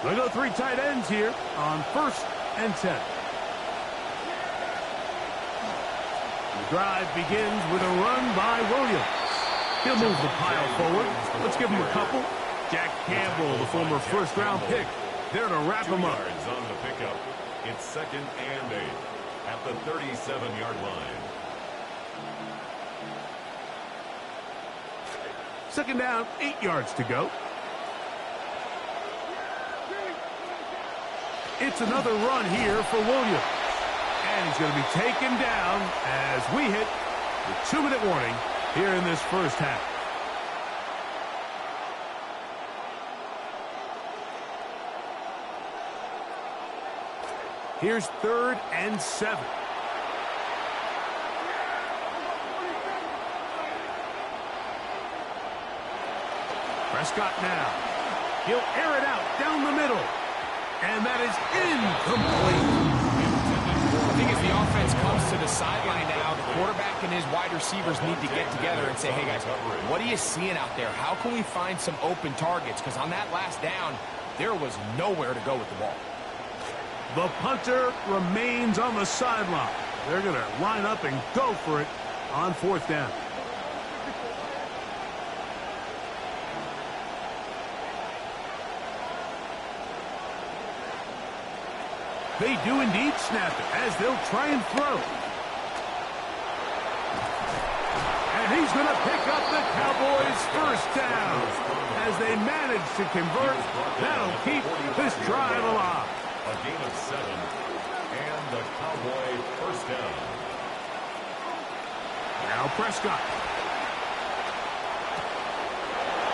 They go 3 tight ends here on 1st and 10. The drive begins with a run by Williams. He'll move the pile forward. Let's give him a couple. Jack Campbell, the former 1st-round pick, there to wrap him up. 2 yards on the pickup. It's 2nd and 8 at the 37-yard line. 2nd down, 8 yards to go. It's another run here for Williams. And he's going to be taken down as we hit the 2-minute warning here in this first half. Here's 3rd and 7. Prescott now. He'll air it out down the middle. And that is incomplete. I think as the offense comes to the sideline now, the quarterback and his wide receivers need to get together and say, hey, guys, what are you seeing out there? How can we find some open targets? Because on that last down, there was nowhere to go with the ball. The punter remains on the sideline. They're going to line up and go for it on 4th down. They do indeed snap it as they'll try and throw. And he's going to pick up the Cowboys' 1st down. As they manage to convert, that'll keep this drive alive. A gain of 7, and the Cowboy 1st down. Now Prescott.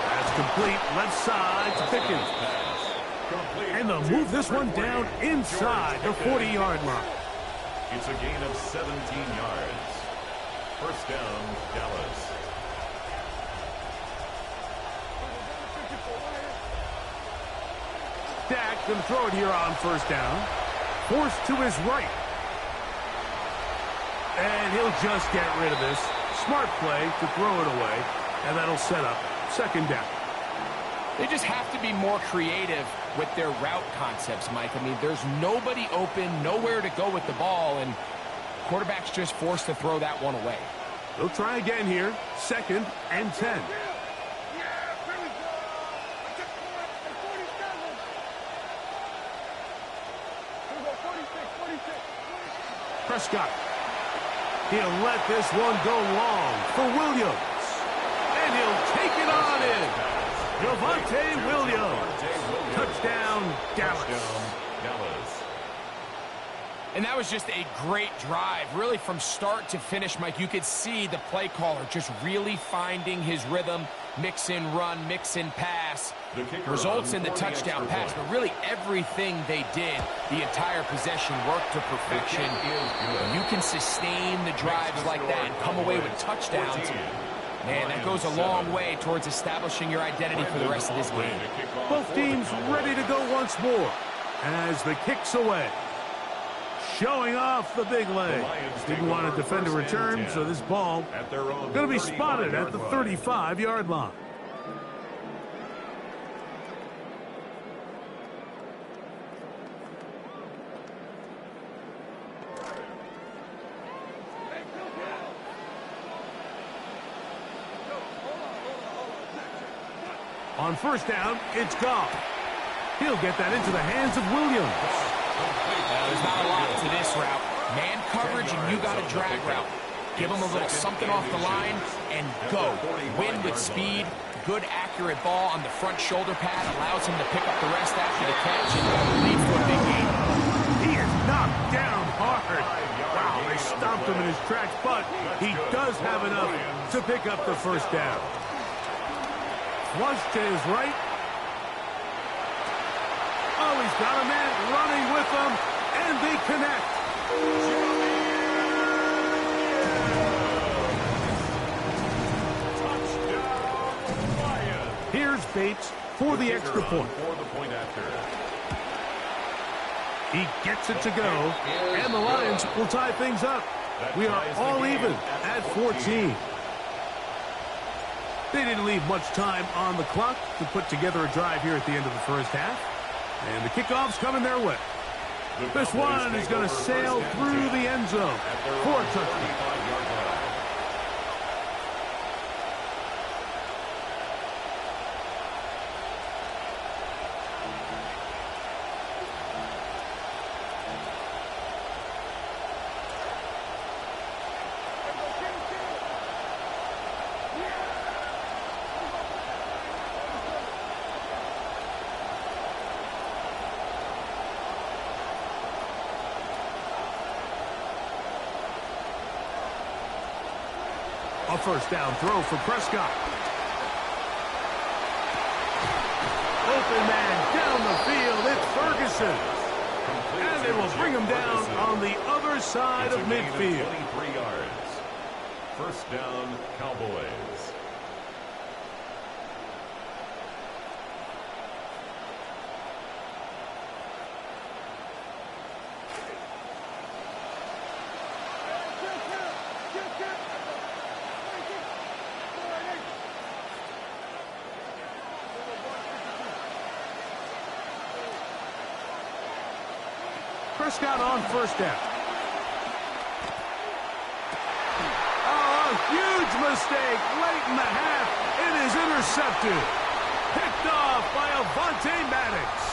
That's complete, left side to Pickens. And they'll move this one down inside the 40-yard line. It's a gain of 17 yards. 1st down, Dallas. Dak going to throw it here on 1st down. Forced to his right. And he'll just get rid of this. Smart play to throw it away. And that'll set up 2nd down. They just have to be more creative with their route concepts, Mike. I mean, there's nobody open, nowhere to go with the ball, and quarterback's just forced to throw that one away. They'll try again here. 2nd and 10. Prescott. He'll let this one go long for Williams. And he'll take it on in. Javonte Williams. Touchdown, Dallas. And that was just a great drive, really from start to finish, Mike. You could see the play caller just really finding his rhythm, mix in run, mix in pass. Results in the touchdown pass, but really everything they did, the entire possession worked to perfection. You can sustain the drives like that and come away with touchdowns. Man, that goes a long way towards establishing your identity for the rest of this game. Both teams ready to go once more as the kick's away. Showing off the big leg. Didn't want to defend a return, so this ball going to be spotted at the 35-yard line. On 1st down, it's Goff. He'll get that into the hands of Williams. There's not a lot to this route. Man coverage, and you got a drag route. Give him a little something off the line and go. Win with speed. Good, accurate ball on the front shoulder pad allows him to pick up the rest after the catch and leads to a big game. He is knocked down hard. Wow, they stomped him in his tracks, but he does have enough to pick up the 1st down. Flush to his right. Oh, he's got a man running with him, and they connect. Here's Bates for the extra point. He gets it to go, and the Lions will tie things up. We are all even at 14. They didn't leave much time on the clock to put together a drive here at the end of the 1st half. And the kickoff's coming their way. This one is going to sail through the end zone for a touchdown. A 1st down throw for Prescott. Open man down the field. It's Ferguson. And they will bring him down on the other side of midfield. 23 yards. 1st down, Cowboys. Prescott on first down. Oh, a huge mistake late in the half. It is intercepted. Picked off by Avonte Maddox.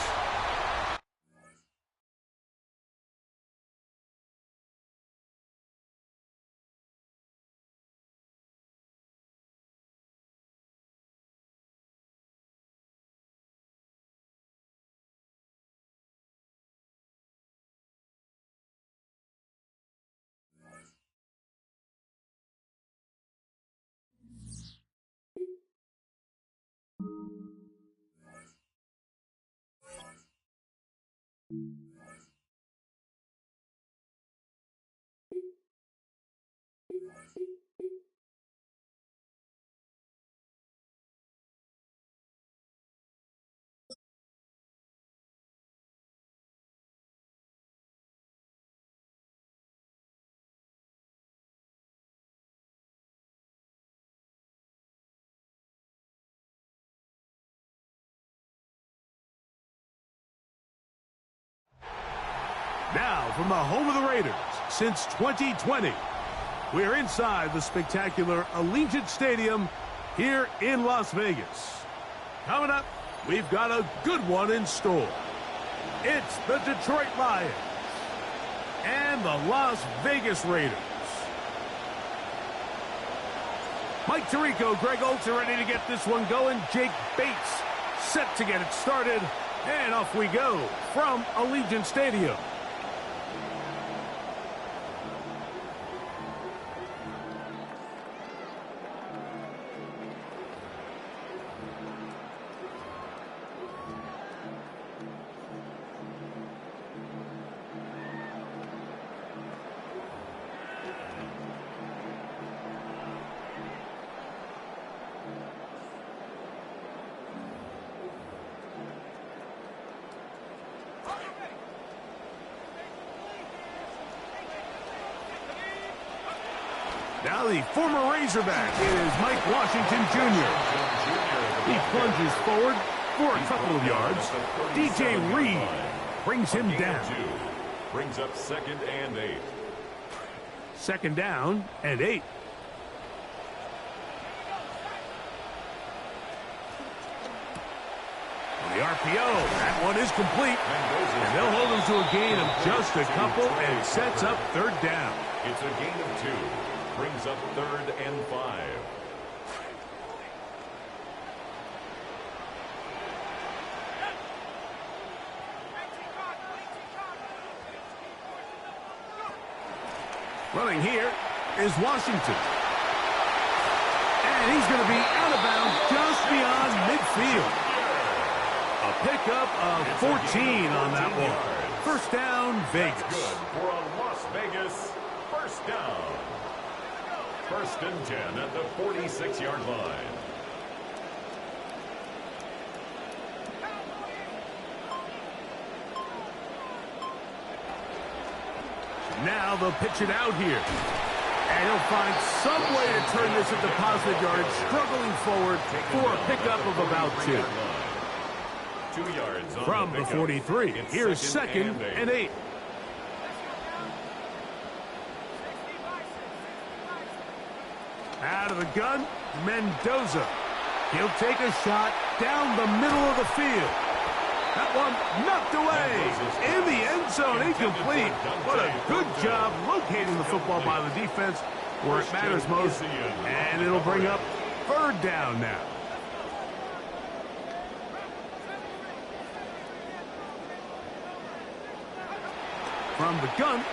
Now, from the home of the Raiders since 2020, we're inside the spectacular Allegiant Stadium here in Las Vegas. Coming up, we've got a good one in store. It's the Detroit Lions and the Las Vegas Raiders. Mike Tirico, Greg Olsen ready to get this one going. Jake Bates set to get it started. And off we go from Allegiant Stadium. Now the former Razorback is Mike Washington Jr. He plunges forward for a couple of yards. DJ Reed brings him down. Brings up 2nd and 8. 2nd down and 8. On the RPO, that one is complete. And they'll hold him to a gain of just a couple and sets up 3rd down. It's a gain of 2. Brings up 3rd and 5. Running here is Washington. And he's going to be out of bounds just beyond midfield. A pickup of 14 on that one. 1st down, Vegas. That's good for a Las Vegas 1st down. 1st and 10 at the 46-yard line. Now they'll pitch it out here. And he'll find some way to turn this into positive yardage, struggling forward for a pickup of about 2. 2 yards on From the 43, here's 2nd and 8. Out of the gun, Mendoza. He'll take a shot down the middle of the field. That one knocked away in the end zone, incomplete. What a good job locating the football by the defense where it matters most. And it'll bring up 3rd down now. From the gun,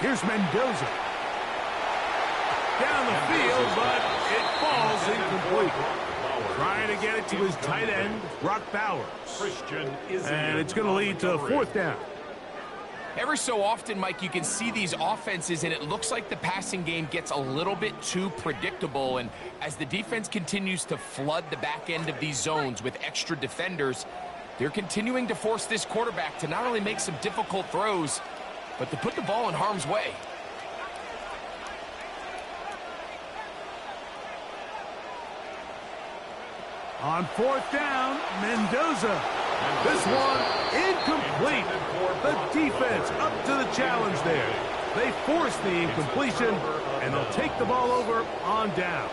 here's Mendoza. Down the field, but it falls incomplete. Trying to get it to his tight end, Brock Bowers. And it's going to lead to 4th down. Every so often, Mike, you can see these offenses, and it looks like the passing game gets a little bit too predictable. And as the defense continues to flood the back end of these zones with extra defenders, they're continuing to force this quarterback to not only make some difficult throws, but to put the ball in harm's way. On 4th down, Mendoza. This one incomplete. The defense up to the challenge there. They force the incompletion, and they'll take the ball over on down.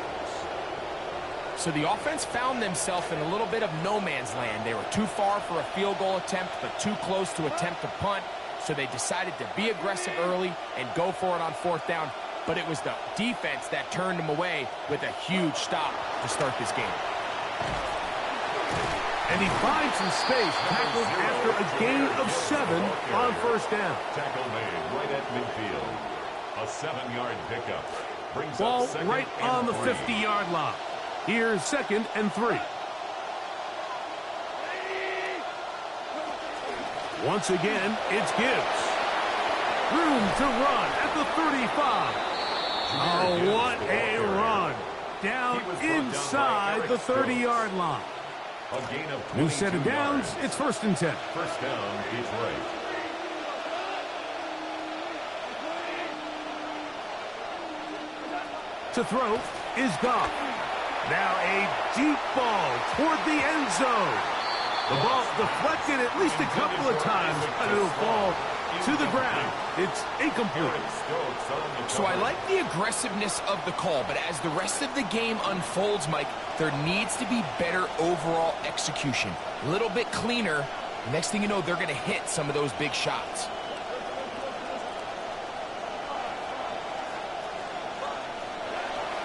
So the offense found themselves in a little bit of no man's land. They were too far for a field goal attempt, but too close to attempt a punt. So they decided to be aggressive early and go for it on fourth down. But it was the defense that turned them away with a huge stop to start this game. And he finds some space, tackled after a gain of 7 on first down. Tackle made right at midfield. A 7-yard pickup. Brings Ball up second right and on the 3. 50-yard line. Here's 2nd and 3. Once again, it's Gibbs. Room to run at the 35. Oh, what a run. Down inside the 30-yard line. A gain of New set of 22 downs. yards. It's 1st and 10. First down, Detroit. To throw is Goff. Now a deep ball toward the end zone. The ball deflected at least a couple of times, but it'll fall to the ground. It's incomplete. So I like the aggressiveness of the call, but as the rest of the game unfolds, Mike, there needs to be better overall execution. A little bit cleaner. Next thing you know, they're going to hit some of those big shots.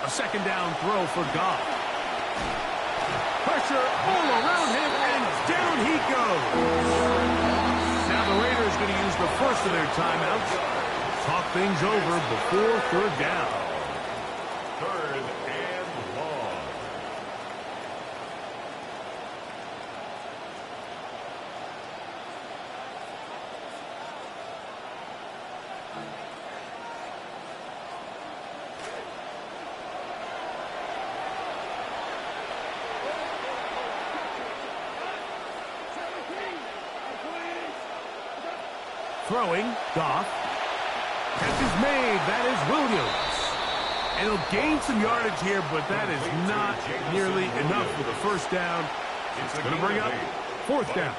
A 2nd down throw for Goff. Pressure all around him, and down he goes. Now the Raiders going to use the first of their timeouts. Talk things over before 3rd down. 3rd and long. Throwing, Goff. Catch is made. That is Williams. And he'll gain some yardage here, but that is not nearly enough for the first down. It's going to bring up 4th down.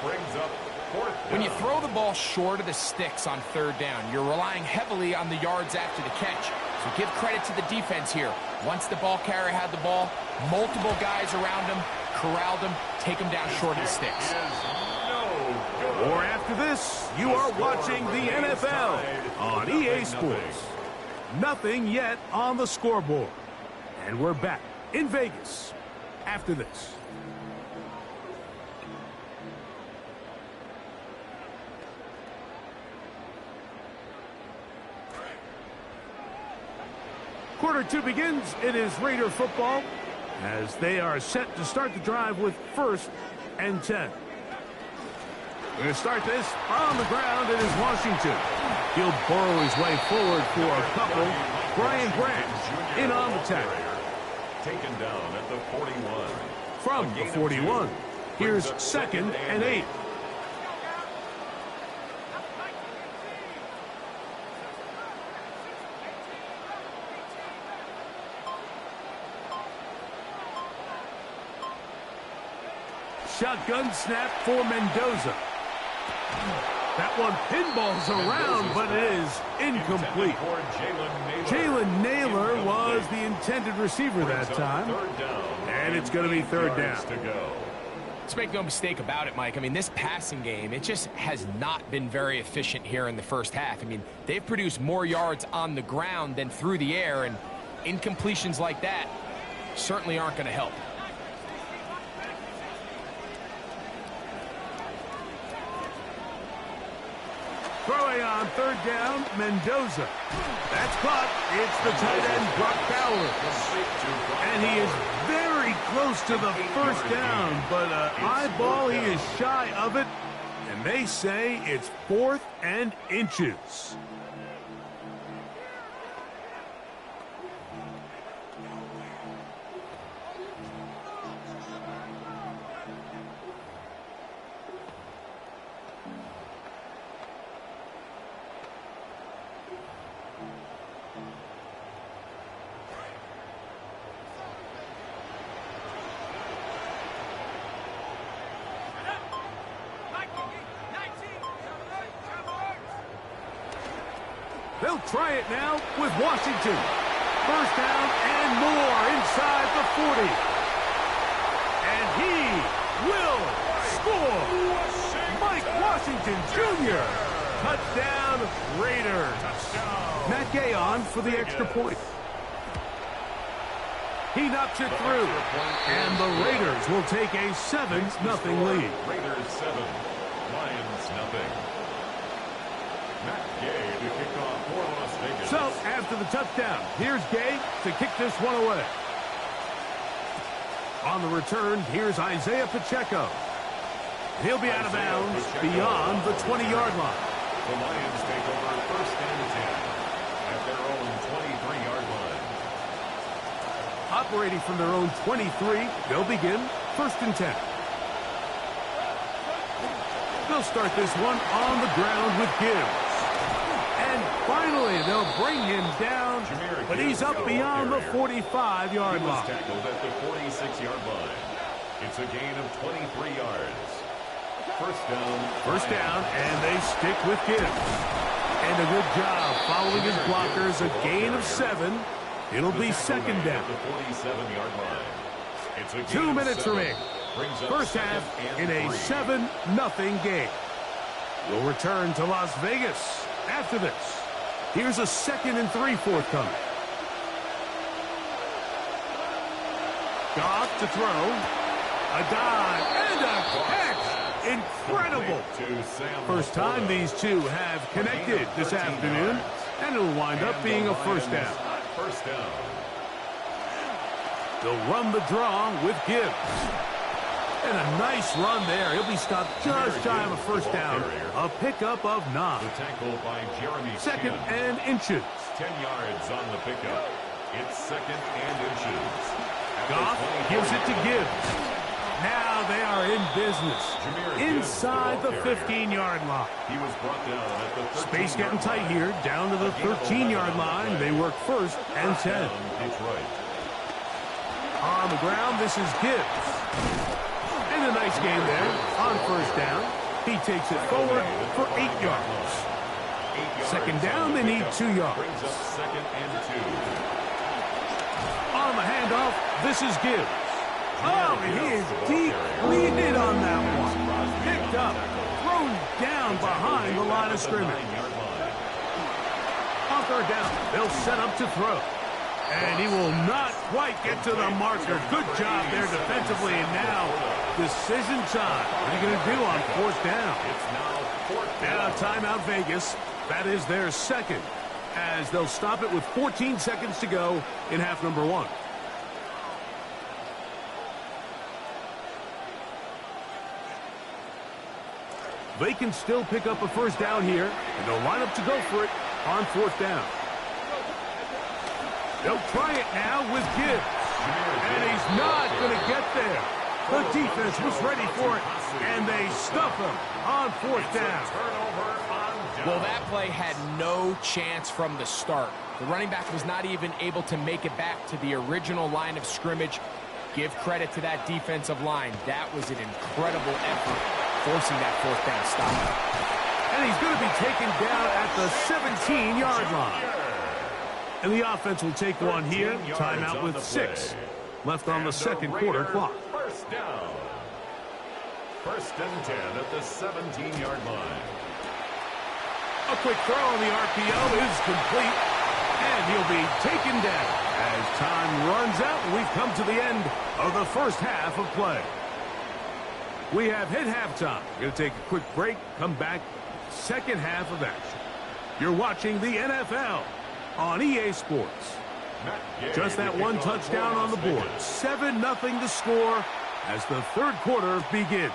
When you throw the ball short of the sticks on 3rd down, you're relying heavily on the yards after the catch. So give credit to the defense here. Once the ball carrier had the ball, multiple guys around him, corralled him, take him down short of the sticks. Or after this, you are watching the NFL on EA Sports. Nothing yet on the scoreboard. And we're back in Vegas after this. Quarter 2 begins. It is Raider football as they are set to start the drive with 1st and 10. We're going to start this on the ground. It is Washington. He'll burrow his way forward for a couple. Brian Grant in on the tackle. Taken down at the 41. From the 41, here's 2nd and 8. Shotgun snap for Mendoza. That one pinballs around, but it is incomplete. Jalen Naylor was the intended receiver that time. And it's going to be 3rd down. Let's make no mistake about it, Mike. I mean, this passing game, it just has not been very efficient here in the first half. I mean, they've produced more yards on the ground than through the air, and incompletions like that certainly aren't going to help. Throwing on 3rd down, Mendoza. That's caught. It's the tight end, Brock Bowers. And he is very close to the 1st down, but eyeball, he is shy of it. And they say it's 4th and inches. They'll try it now with Washington. First down and more inside the 40. And he will score. Mike Washington Jr. Touchdown Raiders. Matt Gay on for the extra point. He knocks it through. And the Raiders will take a 7-0 lead. Raiders 7, Lions nothing. Matt Gay to kick off for Las Vegas. So, after the touchdown, here's Gay to kick this one away. On the return, here's Isaiah Pacheco. He'll be out of bounds beyond the 20-yard line. The Lions take over first and 10 at their own 23-yard line. Operating from their own 23, they'll begin first and 10. They'll start this one on the ground with Gibbs. And finally, they'll bring him down, but he's up beyond the 45-yard line. He was tackled at the 46-yard line. It's a gain of 23 yards. First down, and they stick with Gibbs. And a good job following his blockers, a gain of 7. It'll be second down. The 47-yard line. It's a 2 minutes remaining. First half in a 7-0 game. We'll return to Las Vegas after this. Here's a 2nd and 3 forthcoming. Goff to throw. A dive and a catch. Incredible. First time these two have connected this afternoon, and it'll wind up being a first down. First down. They'll run the draw with Gibbs. And a nice run there. He'll be stopped just shy of a first down. A pickup of 9. The tackle by Jeremy. Second and inches. 10 yards on the pickup. It's second and inches. Goff gives it to Gibbs. Now they are in business. Inside the 15-yard line. He was brought down at the 13-yard Space getting tight here. Down to the 13-yard line. They work first and 10. Detroit. On the ground, this is Gibbs. And a nice game there on first down. He takes it forward for 8 yards. Second down, they need 2 yards. Brings up second and 2. On the handoff, this is Gibbs. Oh, and he is depleted on that one. Picked up, thrown down behind the line of scrimmage. On third down, they'll set up to throw. And he will not quite get to the marker. Good job there defensively. And now, decision time. What are you going to do on fourth down? It's now fourth down. Now, timeout Vegas. That is their second, as they'll stop it with 14 seconds to go in half number 1. They can still pick up a first down here, and they'll line up to go for it on fourth down. They'll try it now with Gibbs, and he's not going to get there. The defense was ready for it, and they stuff him on fourth down. Well, that play had no chance from the start. The running back was not even able to make it back to the original line of scrimmage. Give credit to that defensive line. That was an incredible effort, forcing that fourth down stop. And he's going to be taken down at the 17-yard line. And the offense will take one here. Timeout with 6 left on the second quarter clock. First down. First and 10 at the 17-yard line. A quick throw on the RPO is complete. And he'll be taken down as time runs out and we've come to the end of the first half of play. We have hit halftime. We're going to take a quick break, come back, second half of action. You're watching the NFL on EA Sports. Just that one touchdown on the board. 7-0 the score as the third quarter begins.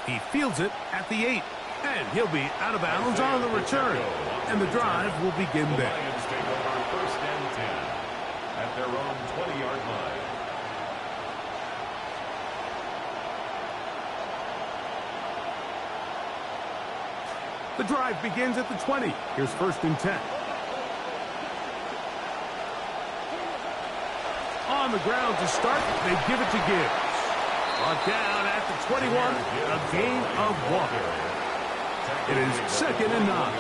He fields it at the 8. And he'll be out of bounds on the return. And the drive will begin there. Lions take over first and 10 at their own 20-yard line. The drive begins at the 20. Here's first and 10. On the ground to start, they give it to Gibbs. Brought down at the 21, a gain of 1. It is second and 9.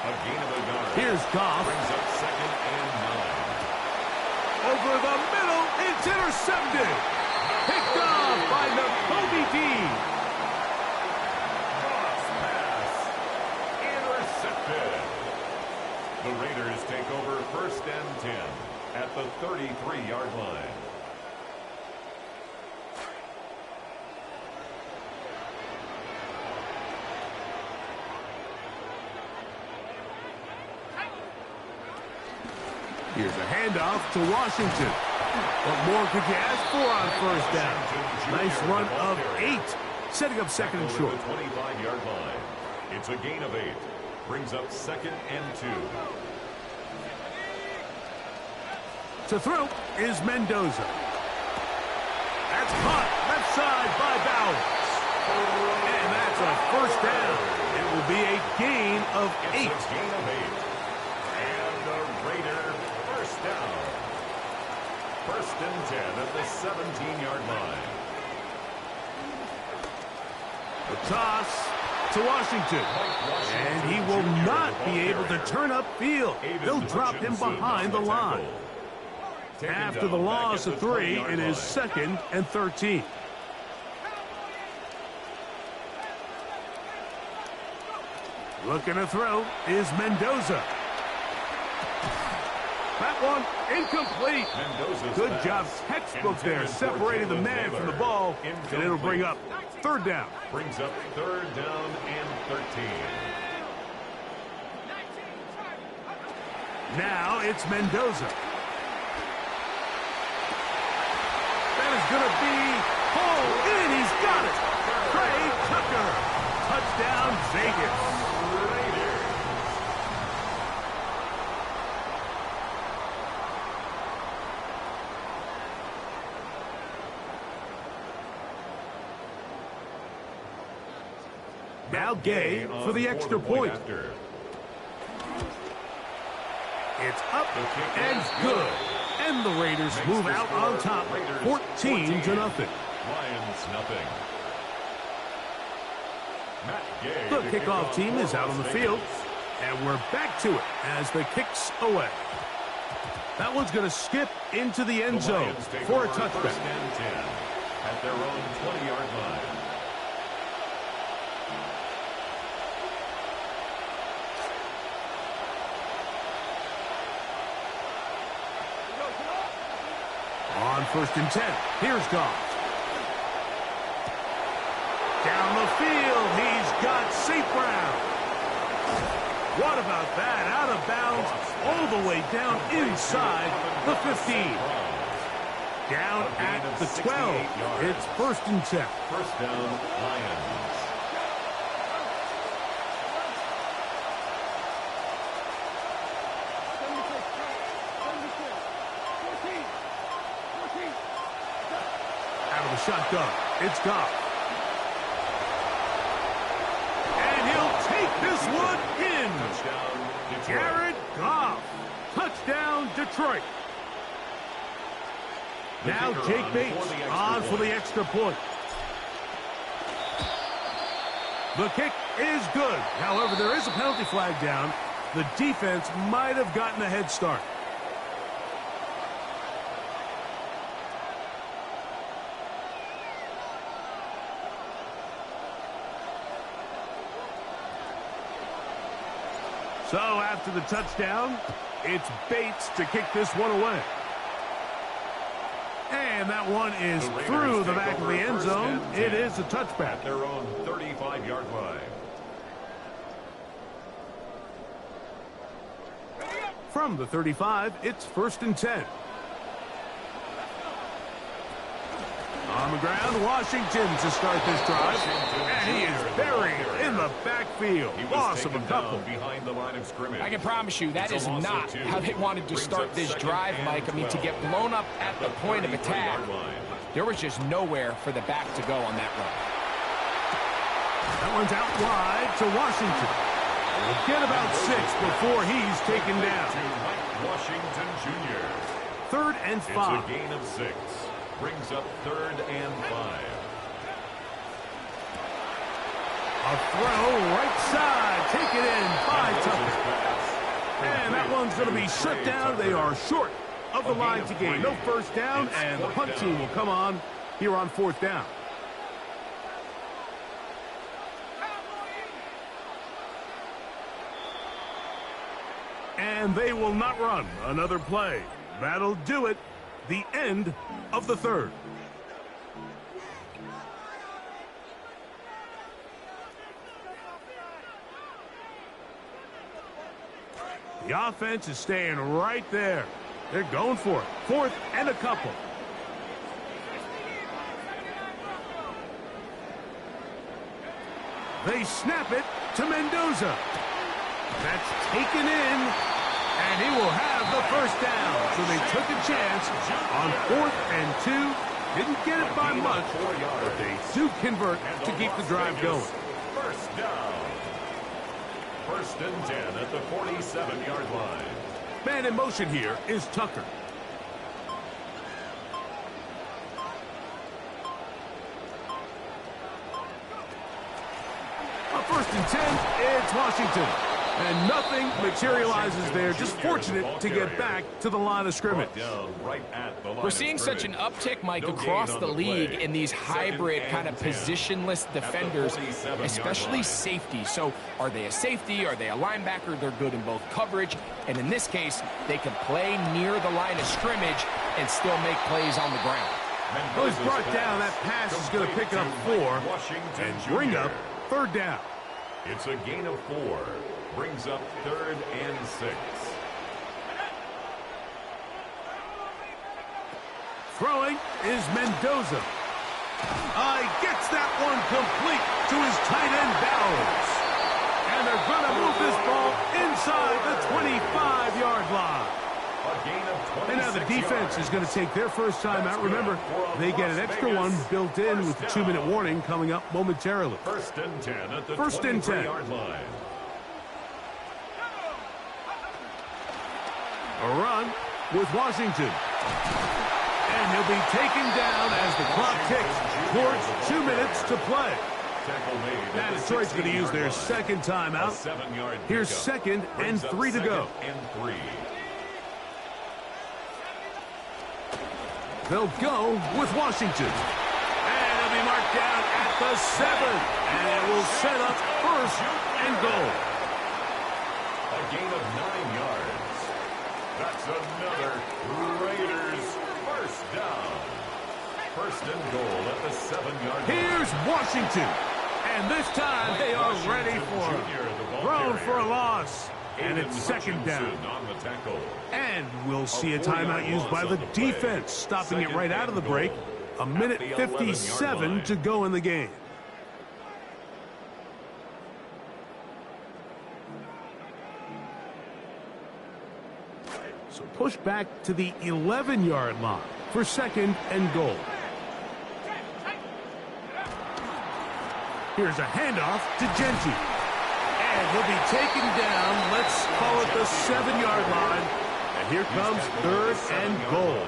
A gain of a yard. Here's Goff. Brings up 2nd and 9. Over the middle. It's intercepted. Picked off by Nakobe Dean. Goff's pass. Intercepted. The Raiders take over 1st and 10 at the 33-yard line. Here's a handoff to Washington. What more could you ask for on 1st down? Nice run of 8, setting up 2nd and short. The 25-yard line. It's a gain of 8. Brings up 2nd and 2. To throw is Mendoza. That's caught left side by Bowers. And that's a 1st down. It will be a gain of 8. It's a gain of 8. And the Raider 1st down. 1st and 10 at the 17-yard line. The toss to Washington. And he will not be able to turn upfield. They'll drop him behind the line. After the loss of 3, it is 2nd and 13. Looking to throw is Mendoza. That one incomplete. Good job, textbook there, separating the man from the ball, and it'll bring up 3rd down. Brings up 3rd down and 13. Now it's Mendoza. That is going to be pulled in. He's got it. Trey Tucker. Touchdown, Vegas. Now Gay for the extra point. It's up and good. And the Raiders move out on top, 14-0. Lions nothing. The kickoff team is out on the field, and we're back to it as the kick's away. That one's going to skip into the end zone for a touchback. 1st and 10 at their own 20-yard line. On 1st and 10, here's Goff. Down the field, he's got St. Brown. What about that? Out of bounds, all the way down inside the 15. Down at the 12. It's 1st and 10. 1st down, Lions. Shotgun. It's Goff. And he'll take this one in. Touchdown, Detroit. Jared Goff. Touchdown, Detroit. Now Jake Bates on for the extra point. The kick is good. However, there is a penalty flag down. The defense might have gotten a head start. So after the touchdown, it's Bates to kick this one away. And that one is through the back of the end zone. It is a touchback. At their own 35-yard line. From the 35, it's 1st and 10. On the ground, Washington to start this drive. And he is buried in the backfield. Loss of a couple. Behind the line of scrimmage. I can promise you that is not how they wanted to start this drive, Mike. I mean, to get blown up at the point of attack, there was just nowhere for the back to go on that run. That one's out wide to Washington. We'll get about 6 before he's taken down. Washington Jr. 3rd and 5. It's a gain of 6. Brings up 3rd and 5. A throw right side. Take it in by Tucker. And that one's going to be shut down. They are short of the line to gain. No first down, and the punt team will come on here on 4th down. And they will not run another play. That'll do it. The end of the 3rd. The offense is staying right there. They're going for it. 4th and a couple. They snap it to Mendoza. That's taken in, and he will have the first down. So they took a chance on 4th and 2. Didn't get it by much, but they do convert to keep the drive going. First down. 1st and 10 at the 47-yard line. Man in motion here is Tucker. On 1st and 10, it's Washington. And nothing materializes there. Just fortunate to get back to the line of scrimmage. We're seeing such an uptick, Mike, across the league in these hybrid kind of positionless defenders, especially safety. So are they a safety? Are they a linebacker? They're good in both coverage. And in this case, they can play near the line of scrimmage and still make plays on the ground. Well, he's brought down. That pass is going to pick up 4 and bring up 3rd down. It's a gain of 4. Brings up 3rd and 6. Throwing is Mendoza. He gets that one complete to his tight end Bowers. And they're going to move this ball inside the 25-yard line. A gain of 26 and now the defense is going to take their first time out. Remember, they get an extra one built in with the 2-minute warning coming up momentarily. 1st and 10 at the 23-yard line. A run with Washington. And he'll be taken down as the clock ticks towards 2 minutes to play. Now Detroit's going to use their second timeout. Here's 2nd and 3 to go. They'll go with Washington. And it'll be marked down at the 7. And it will set up 1st and goal. A gain of 9 yards. That's another Raiders first down. 1st and goal at the 7-yard line. Here's Washington. And this time they are ready for it. Thrown for a loss. And it's 2nd down. On the tackle. And we'll see a timeout used by the defense, stopping it right out of the break. A minute 57 to go in the game. So push back to the 11-yard line for 2nd and goal. Here's a handoff to Genty. And he'll be taken down, let's call it the 7-yard line. And here comes 3rd and goal.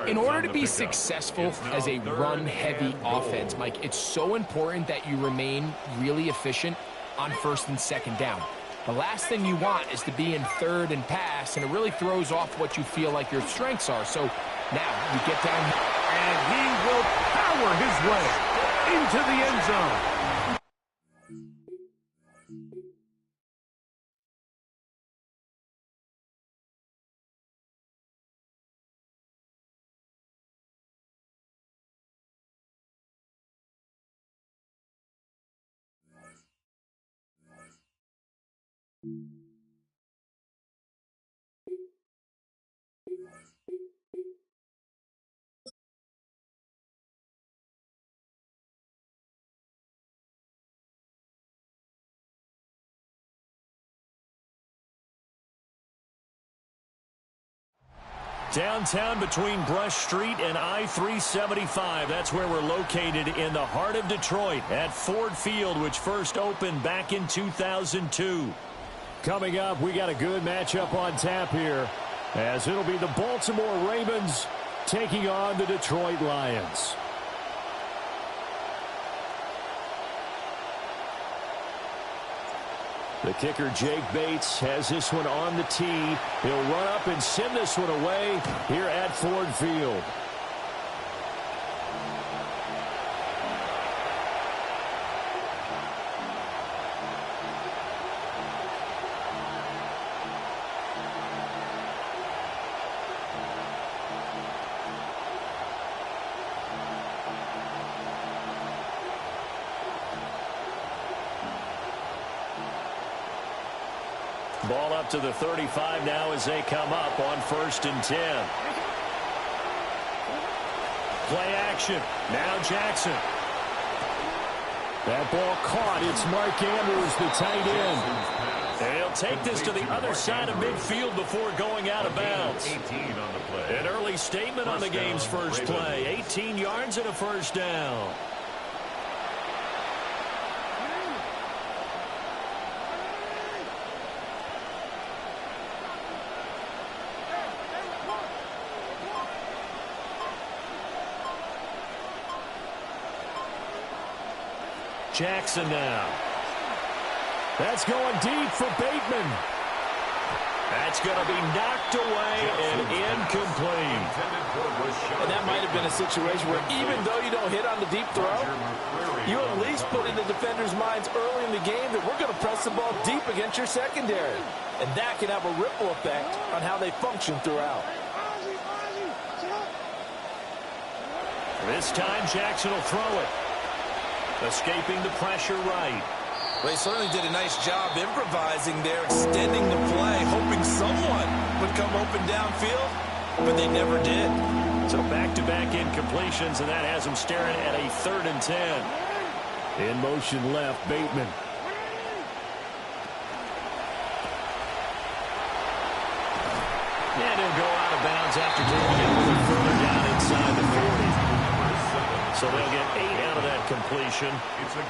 In order to be successful as a run-heavy offense, Mike, it's so important that you remain really efficient on 1st and 2nd down. The last thing you want is to be in 3rd and pass, and it really throws off what you feel like your strengths are. So now you get down, and he will power his way into the end zone. Downtown between Brush Street and I-375. That's where we're located in the heart of Detroit at Ford Field, which first opened back in 2002. Coming up, we got a good matchup on tap here, as it'll be the Baltimore Ravens taking on the Detroit Lions. The kicker, Jake Bates, has this one on the tee. He'll run up and send this one away here at Ford Field. Ball up to the 35 now as they come up on 1st and 10. Play action. Now Jackson. That ball caught. It's Mark Andrews, the tight end. And he'll take this to the other side of midfield before going out of bounds. An early statement on the game's first play. 18 yards and a first down. Jackson now. That's going deep for Bateman. That's going to be knocked away and incomplete. And that might have been a situation where even though you don't hit on the deep throw, you at least put in the defender's minds early in the game that we're going to press the ball deep against your secondary. And that can have a ripple effect on how they function throughout. This time Jackson will throw it. Escaping the pressure right. They certainly did a nice job improvising there, extending the play, hoping someone would come open downfield, but they never did. So back-to-back incompletions, and that has them staring at a 3rd and 10. In motion left, Bateman. And he'll go out of bounds after taking it a little further down inside the 40. So they'll get 8 out of that completion,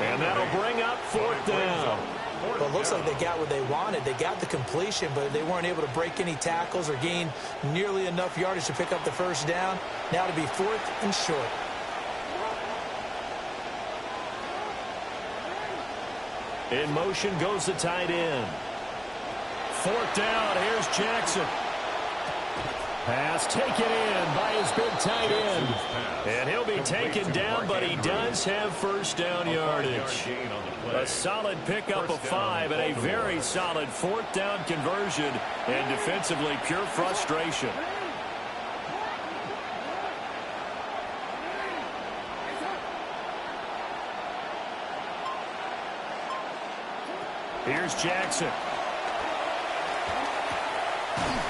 and that'll bring up 4th down. Well, it looks like they got what they wanted. They got the completion, but they weren't able to break any tackles or gain nearly enough yardage to pick up the first down. Now to be 4th and short. In motion goes the tight end. 4th down, here's Jackson. Pass taken in by his big tight end. And he'll be taken down, but he does have first down yardage. A solid pickup of 5 and a very solid 4th down conversion. And defensively, pure frustration. Here's Jackson.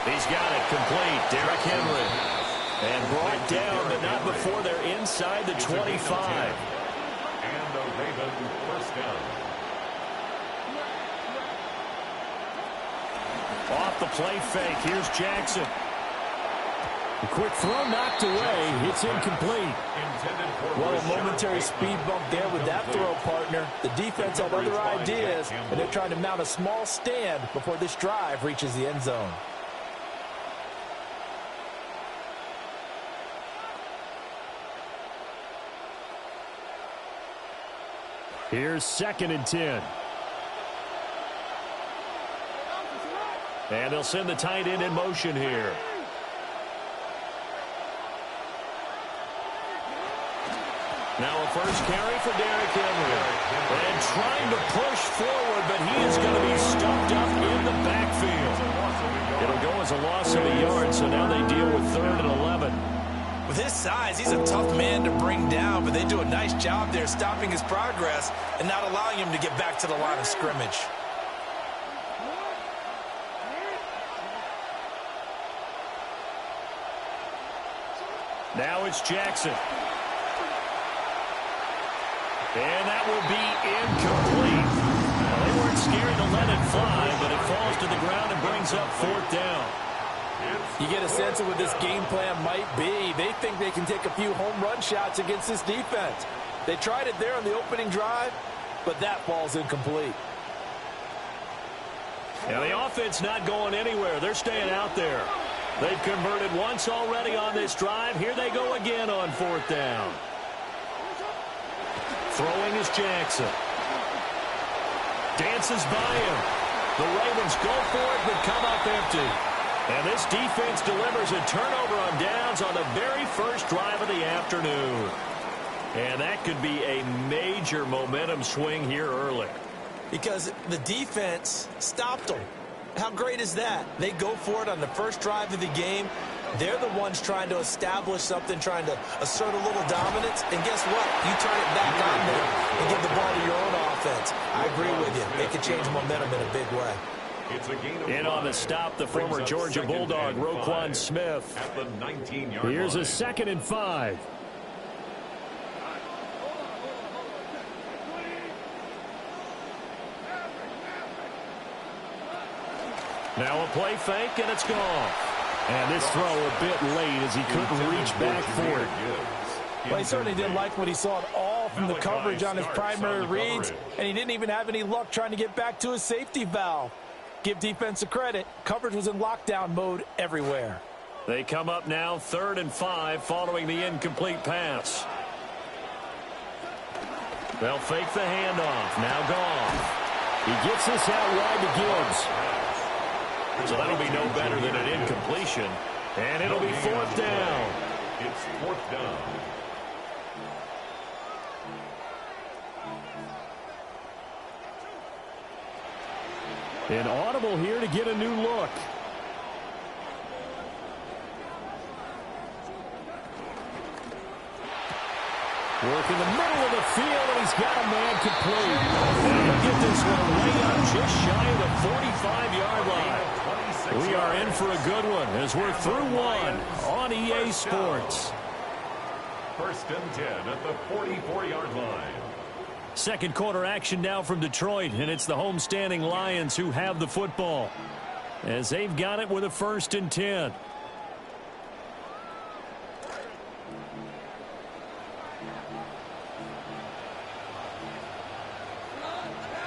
He's got it complete. Derrick Henry. And brought down, but not before they're inside the 25. And the Ravens first down. Off the play fake. Here's Jackson. The quick throw knocked away. It's incomplete. Well, a momentary speed bump there with that throw, partner. The defense had other ideas, and they're trying to mount a small stand before this drive reaches the end zone. Here's 2nd and 10. And they'll send the tight end in motion here. Now a first carry for Derrick Henry. And trying to push forward, but he is going to be stuffed up in the backfield. It'll go as a loss of a yard, so now they deal with 3rd and 11. With his size, he's a tough man to bring down, but they do a nice job there stopping his progress and not allowing him to get back to the line of scrimmage. Now it's Jackson. And that will be incomplete. Well, they weren't scared to let it fly, but it falls to the ground and brings up 4th down. You get a sense of what this game plan might be. They think they can take a few home run shots against this defense. They tried it there on the opening drive, but that falls incomplete. Now the offense not going anywhere. They're staying out there. They've converted once already on this drive. Here they go again on 4th down. Throwing is Jackson. Dances by him. The Ravens go for it, but come up empty. And this defense delivers a turnover on downs on the very first drive of the afternoon. And that could be a major momentum swing here early. Because the defense stopped them. How great is that? They go for it on the first drive of the game. They're the ones trying to establish something, trying to assert a little dominance. And guess what? You turn it back on them and give the ball to your own offense. I agree with you. They can change momentum in a big way. In on the stop, the former Georgia Bulldog, Roquan Smith. At the 19-yard Here's line. a 2nd and 5. Now a play fake, and it's gone. And this throw a bit late as he couldn't reach back for it. Well, he certainly didn't like what he saw at all from the coverage on his primary reads, and he didn't even have any luck trying to get back to his safety valve. Give defense a credit. Coverage was in lockdown mode everywhere. They come up now 3rd and 5 following the incomplete pass. They'll fake the handoff. Now Goff. He gets this out wide to Gibbs. So that'll be no better than an incompletion. And it'll be 4th down. It's 4th down. An audible here to get a new look. Work in the middle of the field, and he's got a man complete. And he'll get this one way up just shy of the 45-yard line. We are in for a good one as we're through one on EA Sports. 1st and 10 at the 44-yard line. Second quarter action now from Detroit, and it's the homestanding Lions who have the football as they've got it with a 1st and 10.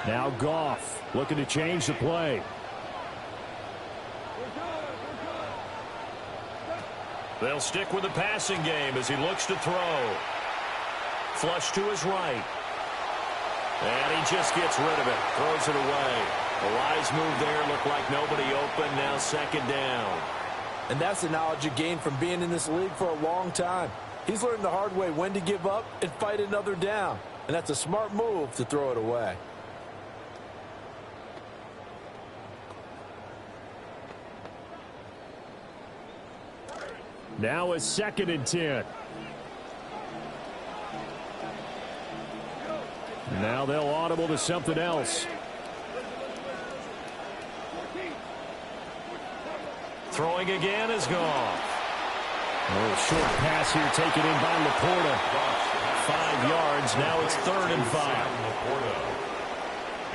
Now Goff looking to change the play. They'll stick with the passing game as he looks to throw. Flush to his right. And he just gets rid of it. Throws it away. A wise move there. Looked like nobody open. Now 2nd down. And that's the knowledge you gain from being in this league for a long time. He's learned the hard way when to give up and fight another down. And that's a smart move to throw it away. Now a 2nd and 10. Now they'll audible to something else. Throwing again is gone. A short pass here taken in by Laporta. 5 yards. Now it's 3rd and 5.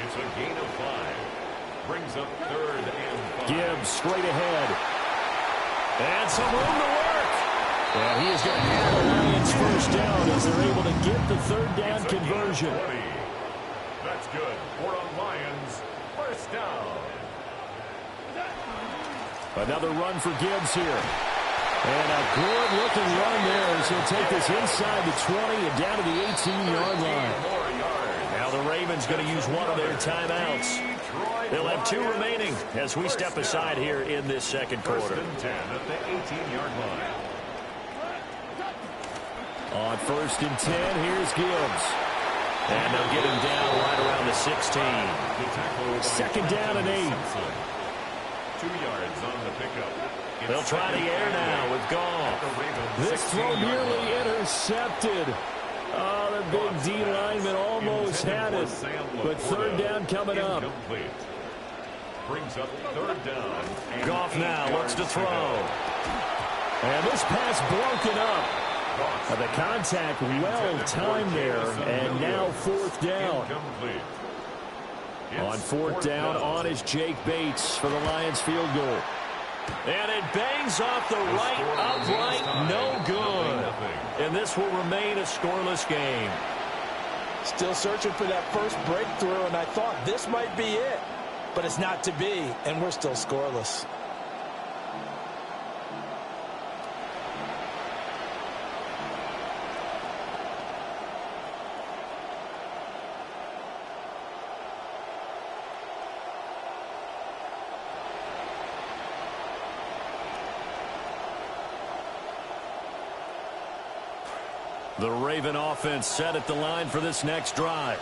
It's a gain of 5. Brings up 3rd and 5. Gibbs straight ahead. And some room to work. And he is going to have the Lions 1st down as they're able to get the 3rd down conversion. That's good for a Lions 1st down. Another run for Gibbs here. And a good-looking run there as he'll take this inside the 20 and down to the 18-yard line. Now the Ravens going to use one of their timeouts. They'll have 2 remaining as we step aside here in this 2nd quarter. 1st and 10 at the 18-yard line. On 1st and 10, here's Gibbs. And they'll get him down right around the 16. 2nd down and 8. 2 yards on the pickup. They'll try the air now with Goff. This throw nearly intercepted. Oh, the big D lineman almost had it. But 3rd down coming up. Brings up 3rd down. Goff now looks to throw. And this pass broken up. The contact well timed there. And now 4th down. On 4th down, on is Jake Bates for the Lions field goal. And it bangs off the right upright, no good. And this will remain a scoreless game. Still searching for that first breakthrough, and I thought this might be it. But it's not to be, and we're still scoreless. The Raven offense set at the line for this next drive.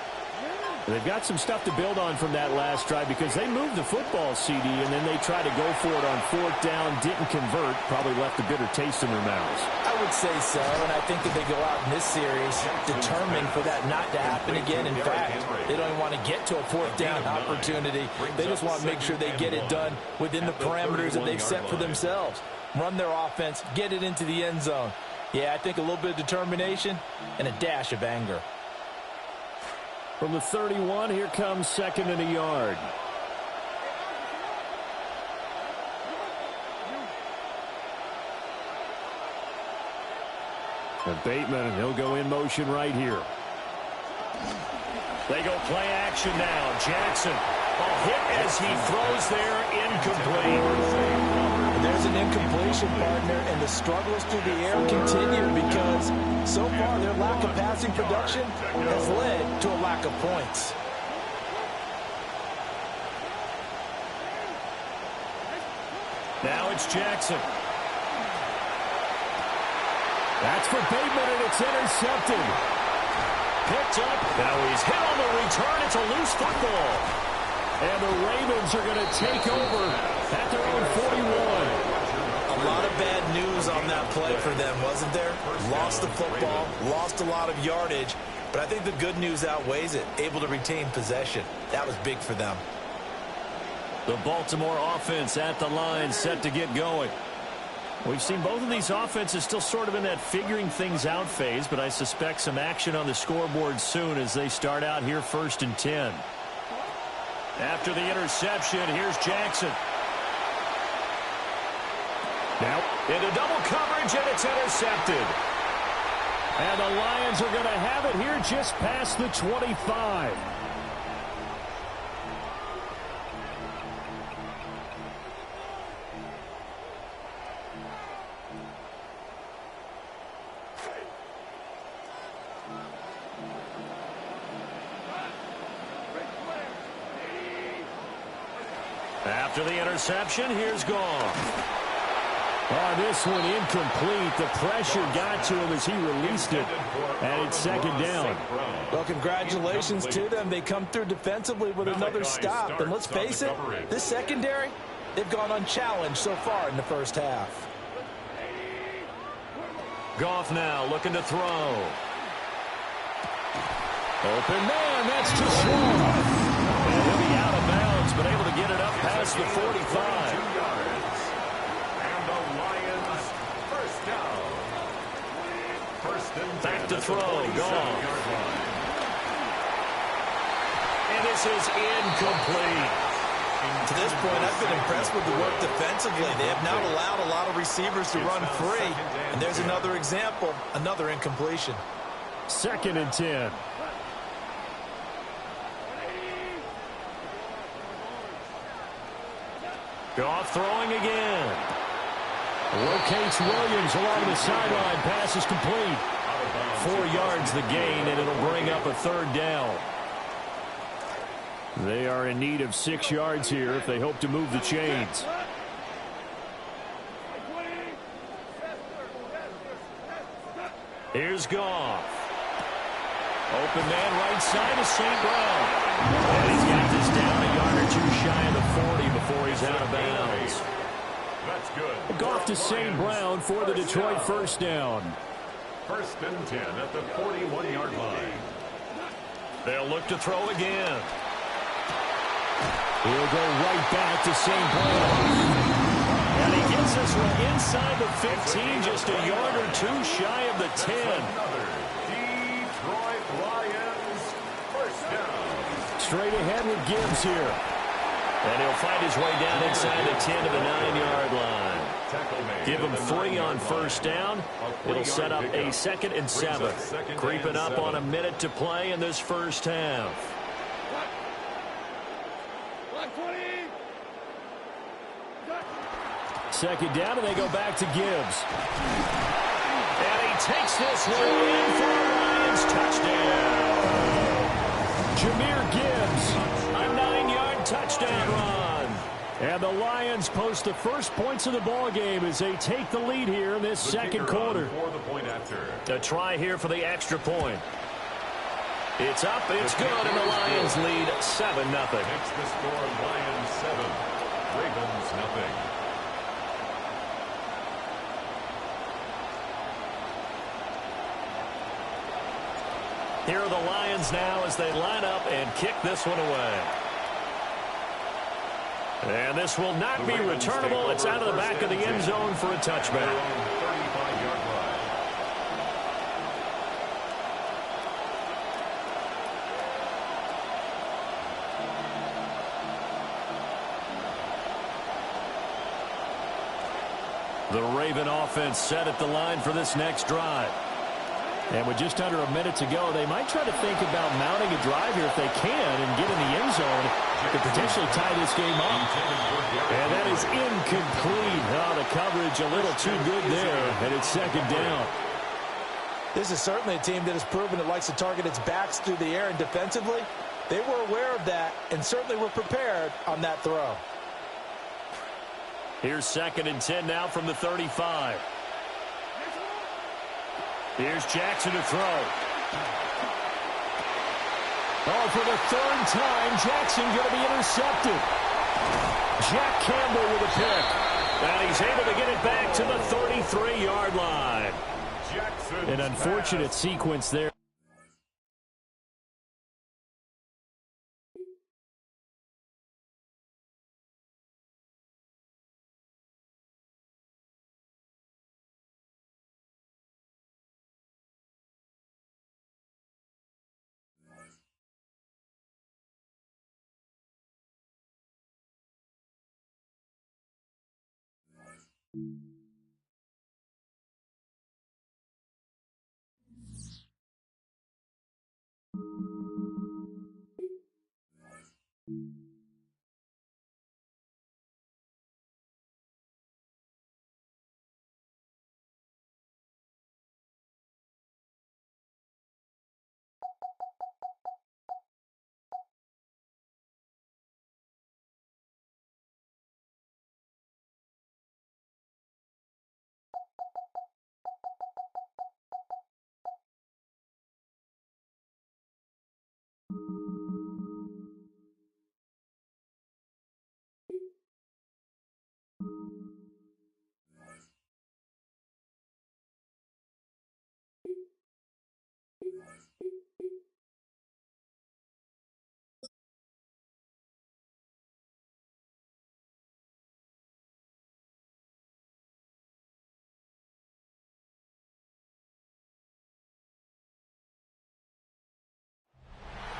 They've got some stuff to build on from that last drive because they moved the football, CD, and then they tried to go for it on fourth down, didn't convert, probably left a bitter taste in their mouths. I would say so, and I think that they go out in this series determined for that not to happen again. In fact, they don't even want to get to a fourth down opportunity. They just want to make sure they get it done within the parameters that they've set for themselves. Run their offense, get it into the end zone. Yeah, I think a little bit of determination and a dash of anger. From the 31, here comes 2nd and a yard. And Bateman, he'll go in motion right here. They go play action now. Jackson, a hit as he throws there, incomplete. There's an incompletion, partner, and the struggles through the air continue because so far their lack of passing production has led to a lack of points. Now it's Jackson. That's for Bateman, and it's intercepted. Picked up. Now he's hit on the return. It's a loose football. And the Ravens are going to take over at their own 41. A lot of bad news on that play for them, wasn't there? Lost the football, lost a lot of yardage, but I think the good news outweighs it. Able to retain possession. That was big for them. The Baltimore offense at the line, set to get going. We've seen both of these offenses still sort of in that figuring things out phase, but I suspect some action on the scoreboard soon as they start out here 1st and 10. After the interception, here's Jackson. Now into double coverage, and it's intercepted. And the Lions are going to have it here just past the 25. After the interception, here's Goff. Oh, this one incomplete. The pressure got to him as he released it, and it's 2nd down. Well, congratulations to them. They come through defensively with another stop. And let's face it, this secondary, they've gone unchallenged so far in the first half. Goff now looking to throw. Open man, that's too slow. And he'll be out of bounds, but able to get it up past the 45. Back to throw, Goff. And this is incomplete. To this point, I've been impressed with the work defensively. They have not allowed a lot of receivers to run free. And there's another example, another incompletion. 2nd and 10. Goff throwing again. Locates Williams along the sideline. Pass is complete. 4 yards the gain, and it'll bring up a 3rd down. They are in need of 6 yards here if they hope to move the chains. Here's Goff. Open man right side of St. Brown. And he's got this down a yard or 2 shy of the 40 before he's out of bounds. That's good. Goff to St. Brown for the Detroit 1st down. 1st and 10 at the 41-yard line. They'll look to throw again. He'll go right back to St. Brown. And he gets this one inside the 15, just a yard or 2 shy of the 10. Detroit Lions 1st down. Straight ahead with Gibbs here. And he'll find his way down inside the 10 to the 9-yard line. Give him 3 on 1st down. It'll set up a 2nd and 7. Creeping up on a minute to play in this first half. Second down, and they go back to Gibbs. And he takes this one in for a Lions touchdown. Jahmyr Gibbs, a 9-yard touchdown run. And the Lions post the first points of the ball game as they take the lead here in this second quarter. For the point after. A try here for the extra point. It's up, it's good, and the Lions lead 7-0. Next the score, Lions 7, Ravens 0. Here are the Lions now as they line up and kick this one away. And this will not be returnable. It's out of the back of the end zone for a touchback. 35-yard line. The Raven offense set at the line for this next drive. And with just under a minute to go, they might try to think about mounting a drive here if they can and get in the end zone to potentially tie this game up. And that is incomplete. Oh, the coverage a little too good there, and it's second down. This is certainly a team that has proven it likes to target its backs through the air, and defensively, they were aware of that and certainly were prepared on that throw. Here's 2nd and 10 now from the 35. Here's Jackson to throw. Oh, for the 3rd time, Jackson going to be intercepted. Jack Campbell with a pick. And he's able to get it back to the 33-yard line. An unfortunate sequence there.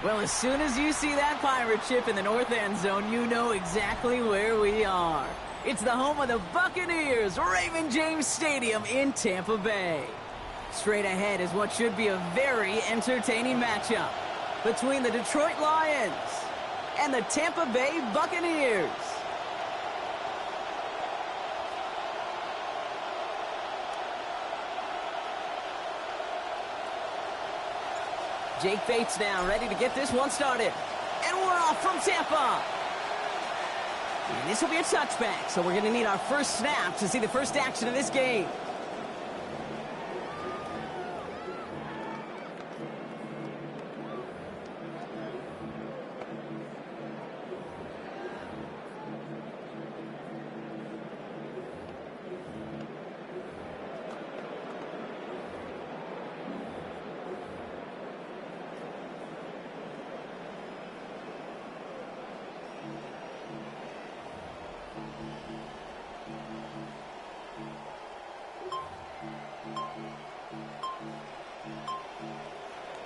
Well, as soon as you see that pirate ship in the north end zone, you know exactly where we are. It's the home of the Buccaneers, Raymond James Stadium in Tampa Bay. Straight ahead is what should be a very entertaining matchup between the Detroit Lions and the Tampa Bay Buccaneers. Jake Bates now ready to get this one started. And we're off from Tampa. And this will be a touchback, so we're going to need our first snap to see the first action of this game.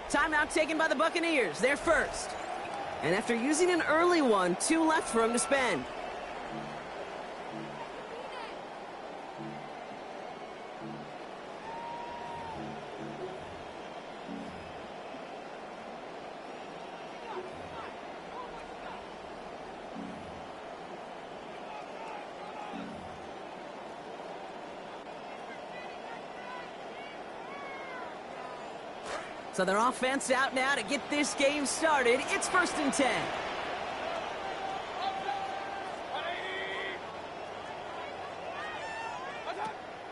Timeout taken by the Buccaneers. They're first. And after using an early one, 2 left for him to spend. So their offense out now to get this game started. It's 1st and 10.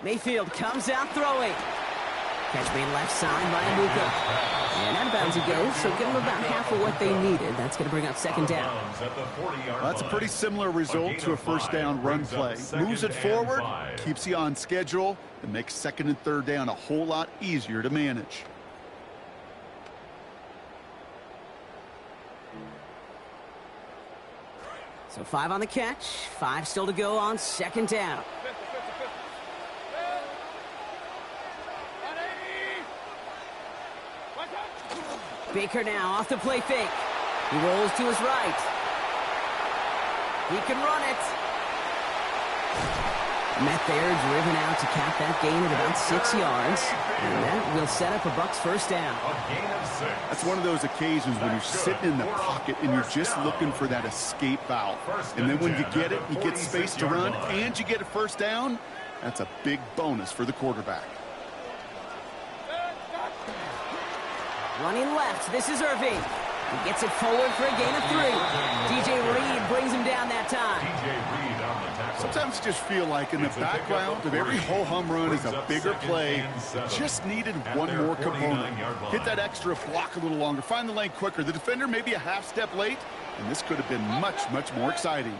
Mayfield comes out throwing. Catch made left side by Amuka. And out of bounds he goes, so give them about half of what they needed. That's going to bring up second down. Well, that's a pretty similar result to a first down run play. Moves it forward, keeps you on schedule, and makes second and third down a whole lot easier to manage. So 5 on the catch, 5 still to go on second down. Baker now off the play fake. He rolls to his right. He can run it. Met there, driven out to cap that gain at about 6 yards. And that will set up a Bucs first down. That's one of those occasions when you're sitting in the pocket and you're just looking for that escape valve. And then when you get it, you get space to run, and you get a first down, that's a big bonus for the quarterback. Running left, this is Irving. He gets it forward for a gain of 3. DJ Reed brings him down that time. Sometimes you just feel like in the background of every ho-hum run is a bigger play. Just needed one more component. Hit that extra block a little longer. Find the lane quicker. The defender may be a half step late, and this could have been much, much more exciting.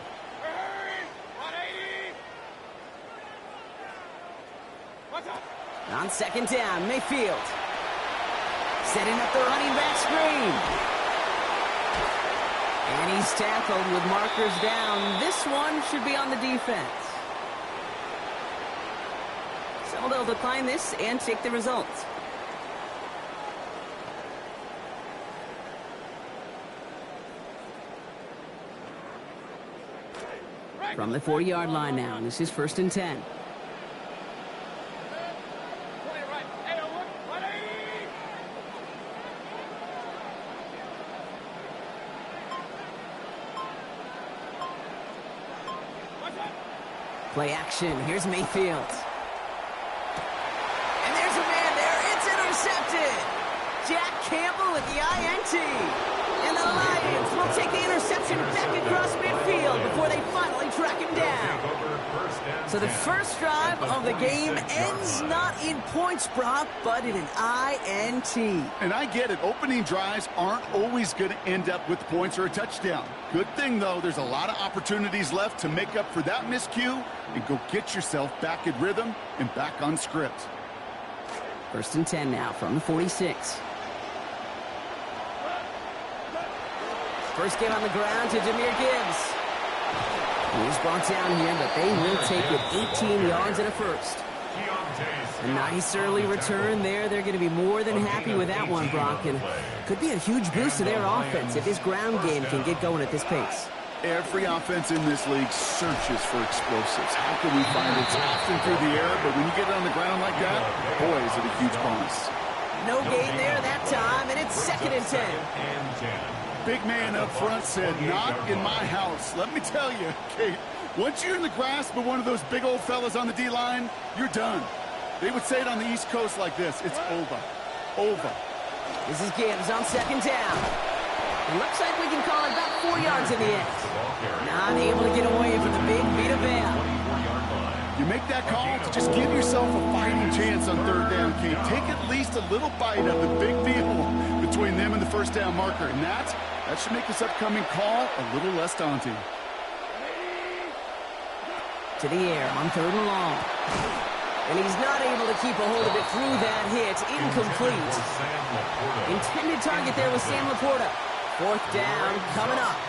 On second down, Mayfield. Setting up the running back screen. And he's tackled with markers down. This one should be on the defense. So they'll decline this and take the results. From the 40-yard line now, and this is first and 10. Play action. Here's Mayfield. And there's a man there. It's intercepted. Jack Campbell with the INT. And the Lions will take the interception back across midfield before they finally track him down. So the first drive of the game ends not in points, Brock, but in an INT. And I get it. Opening drives aren't always going to end up with points or a touchdown. Good thing, though, there's a lot of opportunities left to make up for that miscue and go get yourself back in rhythm and back on script. First and 10 now from the 46. First game on the ground to Jahmyr Gibbs. He was brought down here, but they will take it 18 yards and a first. A nice early return there. They're going to be more than happy with that one, Brock. And could be a huge boost to their offense if this ground game can get going at this pace. Every offense in this league searches for explosives. How can we find it? It's often through the air, but when you get it on the ground like that, boy, is it a huge bonus. No gain there that time, and it's second and 10. Big man up front said, not in my house. Let me tell you, Kate, once you're in the grasp of one of those big old fellas on the D-line, you're done. They would say it on the East Coast like this. It's over. Over. This is Gibbs on second down. It looks like we can call it about 4 yards in the end. Not able to get away from the big Vita Vea. You make that call to just give yourself a fighting chance on third down, Kate. Take at least a little bite of the big deal between them and the first down marker. And that should make this upcoming call a little less daunting. To the air on third and long. And he's not able to keep a hold of it through that hit. Incomplete. Intended target there was Sam Laporta. Fourth down coming up.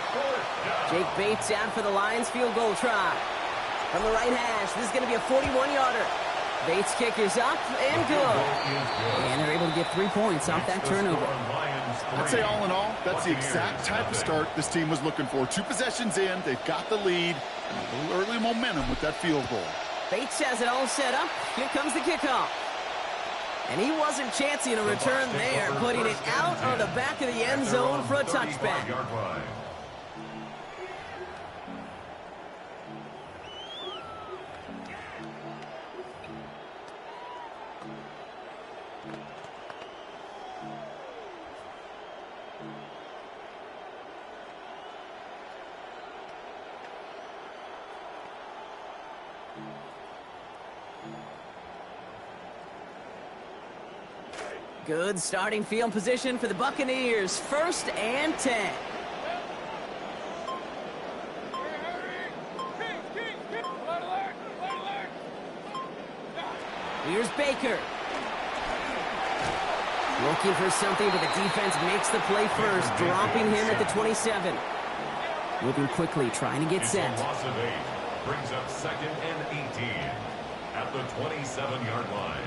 Jake Bates out for the Lions field goal try. From the right hash, this is going to be a 41-yarder. Bates' kick is up and good. And they're able to get 3 points off that turnover. I'd say all in all, that's the exact type of start this team was looking for. 2 possessions in, they've got the lead, and a little early momentum with that field goal. Bates has it all set up. Here comes the kickoff. And he wasn't chancing a return there, putting it out on the back of the end zone for a touchback. Good starting field position for the Buccaneers. 1st and 10. Here's Baker. Looking for something, but the defense makes the play first, dropping him at the 27. Moving quickly, trying to get set. Loss of 8 brings up 2nd and 18 at the 27-yard line.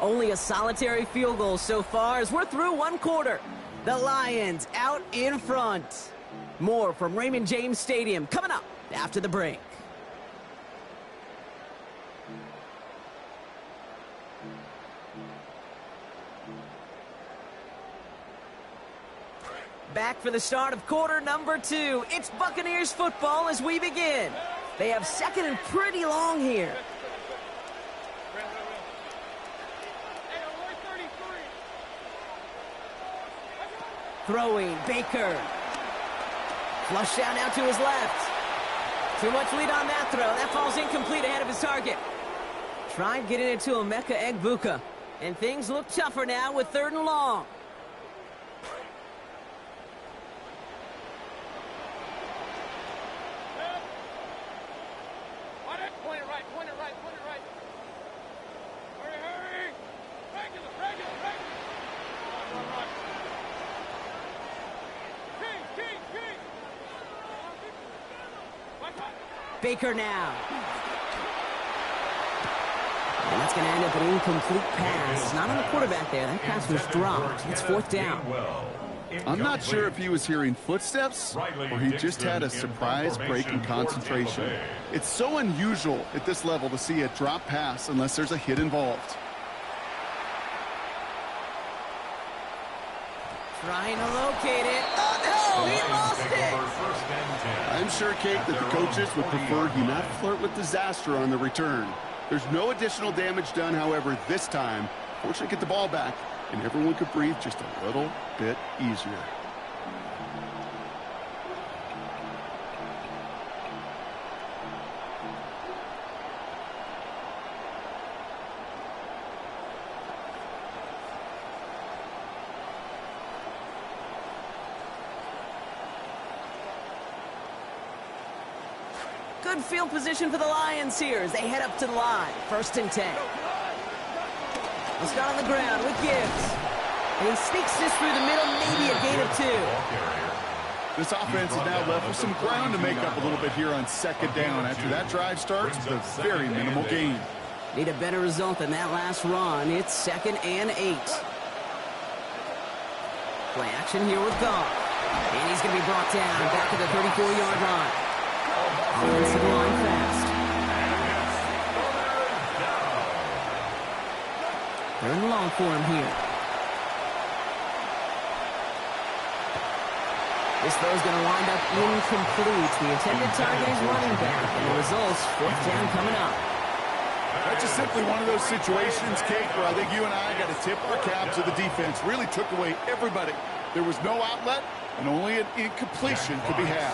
Only a solitary field goal so far as we're through 1 quarter. The Lions out in front. More from Raymond James Stadium coming up after the break. Back for the start of quarter number 2. It's Buccaneers football as we begin. They have 2nd and pretty long here. Throwing, Baker. Flush down now to his left. Too much lead on that throw. That falls incomplete ahead of his target. Tried getting it to Emeka Egbuka. And things look tougher now with 3rd and long. Baker now. And that's going to end up an incomplete pass. Not on the quarterback there. That pass was dropped. It's 4th down. I'm not sure if he was hearing footsteps or he just had a surprise break in concentration. It's so unusual at this level to see a drop pass unless there's a hit involved. Trying to locate it. Oh, no! He lost it! I'm sure, Kate, that the coaches would prefer he not flirt with disaster on the return. There's no additional damage done, however, this time. Fortunately, get the ball back, and everyone could breathe just a little bit easier. Good field position for the Lions here as they head up to the line. 1st and 10. We'll start on the ground with Gibbs. And he sneaks this through the middle, maybe a gain of 2. This offense is now left with some ground to make up a little bit here on 2nd down. After that drive starts, it's a very minimal gain. Need a better result than that last run. It's 2nd and 8. Play action here with Goff. And he's going to be brought down back to the 34-yard line. Offensive line fast. 3rd and long for him here. This throw's going to wind up incomplete. The intended target is running back, and the result's 4th down coming up. That's just simply one of those situations, Kate, where I think you and I got to tip our cap to the defense. Really took away everybody. There was no outlet, and only an incompletion could be had.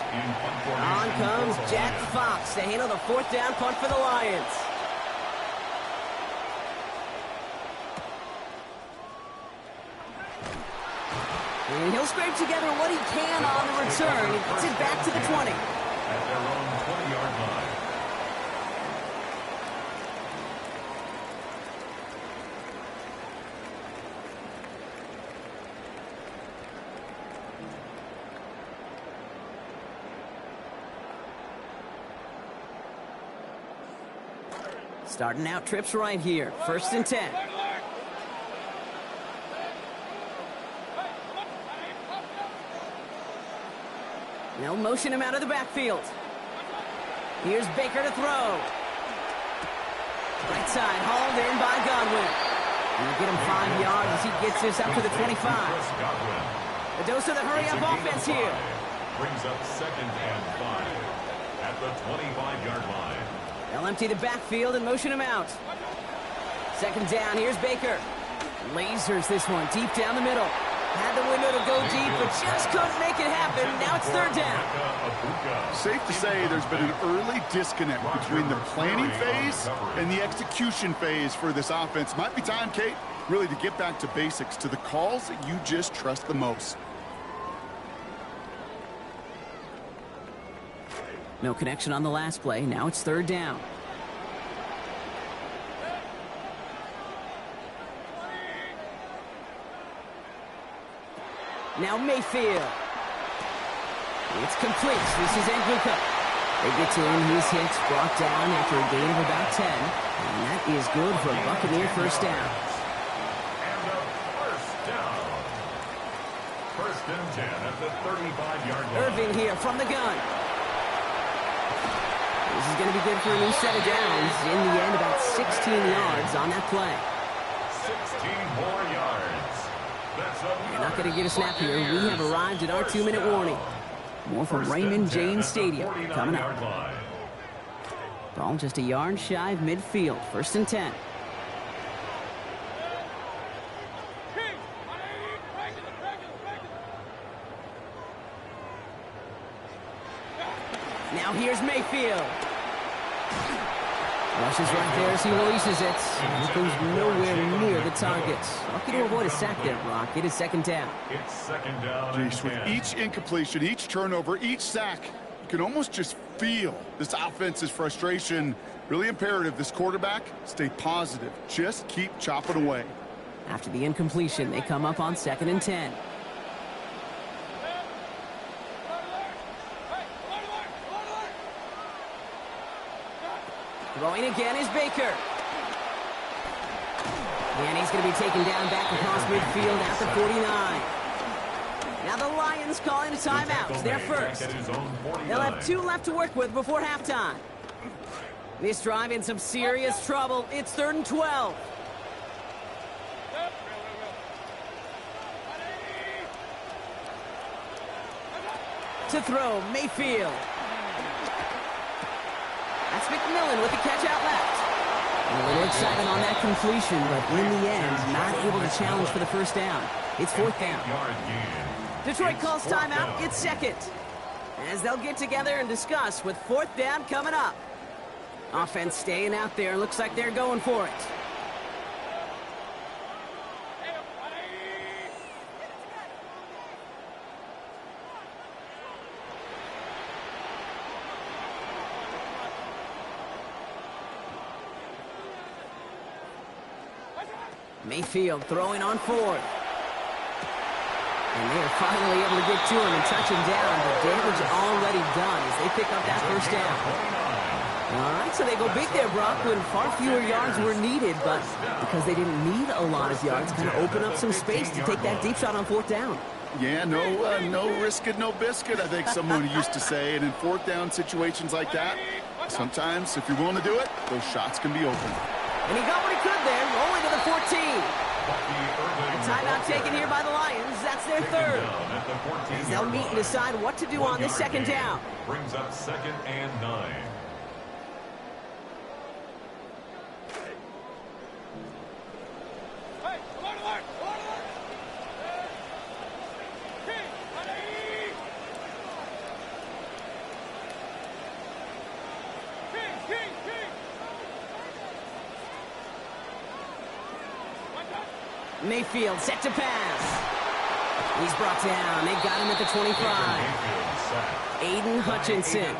On comes Jack Fox to handle the 4th down punt for the Lions. And he'll scrape together what he can on the return. He gets it back to the 20. At their own 20-yard line. Starting out trips right here. 1st and 10. They'll motion him out of the backfield. Here's Baker to throw. Right side, hauled in by Godwin. He'll get him 5 yards as he gets this up to the 25. A dose of the hurry-up offense here. Brings up 2nd and 5 at the 25-yard line. They'll empty the backfield and motion him out. 2nd down, here's Baker. Lasers this one deep down the middle. Had the window to go deep, but just couldn't make it happen. Now it's third down. Safe to say there's been an early disconnect between the planning phase and the execution phase for this offense. Might be time, Kate, really to get back to basics, to the calls that you just trust the most. No connection on the last play. Now it's third down. Now Mayfield. It's complete. This is Nguka. They get to him. He's hit, brought down after a gain of about 10. And that is good for a Buccaneer first down. And a first down. First and 10 at the 35-yard line. Irving here from the gun. This is going to be good for a new set of downs. In the end, about 16 yards on that play. 16 more yards. You're not going to get a snap here. We have arrived at our 2-minute warning. More from Raymond James Stadium coming up. Ball just a yard shy of midfield. First and 10. Now here's Mayfield. Rushes right there as he releases it. He goes nowhere near the target. Lucky to avoid a sack there, Brock. It is second down. It's second down. Jeez, with each incompletion, each turnover, each sack, you can almost just feel this offense's frustration. Really imperative this quarterback stay positive. Just keep chopping away. After the incompletion, they come up on second and 10. Throwing again is Baker. And he's going to be taken down back across midfield at the 49. Now the Lions calling a timeout. They're first. They'll have 2 left to work with before halftime. This drive in some serious trouble. It's third and 12. To throw, Mayfield. That's McMillan with the catch out left. And a little excitement on that completion, but in the end, not able to challenge for the first down. It's fourth down. Detroit calls timeout. It's second. As they'll get together and discuss with fourth down coming up. Offense staying out there. Looks like they're going for it. Mayfield throwing on fourth. And they are finally able to get to him and touch him down, but damage already done as they pick up that first down. All right, so they go big there, Brock, when far fewer yards were needed, but because they didn't need a lot of yards, kind of open up some space to take that deep shot on fourth down. Yeah, no risk it, no biscuit, I think someone used to say. And in fourth down situations like that, sometimes if you're willing to do it, those shots can be open. And he got what he could there, rolling to the 14. A timeout taken here by the Lions. That's their third. As they'll meet and decide what to do on this second down. Brings up second and 9. Mayfield set to pass. He's brought down. They got him at the 25. Aiden Hutchinson.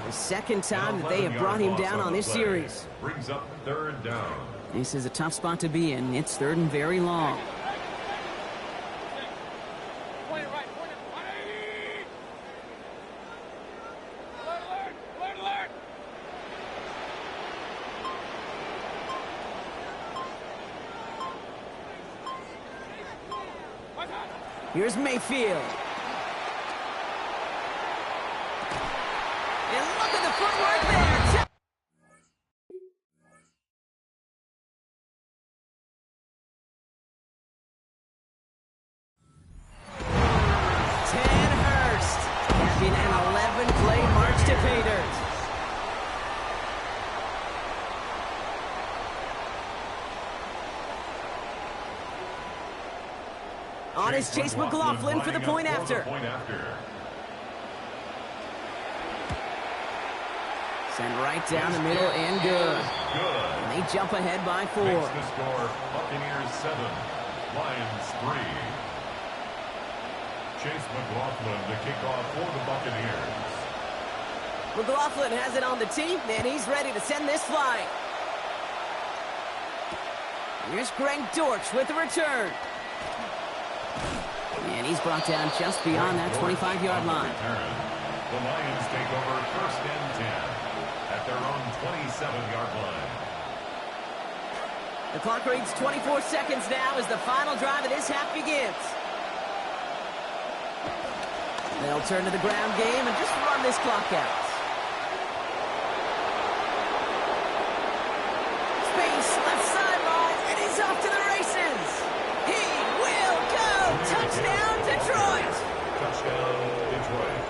The second time that they have brought him down on this series. Brings up third down. This is a tough spot to be in. It's third and very long. Here's Mayfield. And look at the footwork there. 10 Hurst. Having an 11-play march to pay dirt. On is Chase McLaughlin for the point after. Send right down the middle and good. And they jump ahead by 4. Makes the score Buccaneers 7, Lions 3. Chase McLaughlin to kick off for the Buccaneers. McLaughlin has it on the tee, and he's ready to send this flying. Here's Greg Dortch with the return. And he's brought down just beyond that 25-yard line. The Lions take over 1st and 10 at their own 27-yard line. The clock reads 24 seconds now as the final drive of this half begins. They'll turn to the ground game and just run this clock out. Space, left sideline, and he's off to the races. He will go. Touchdown, Detroit. Touchdown, Detroit.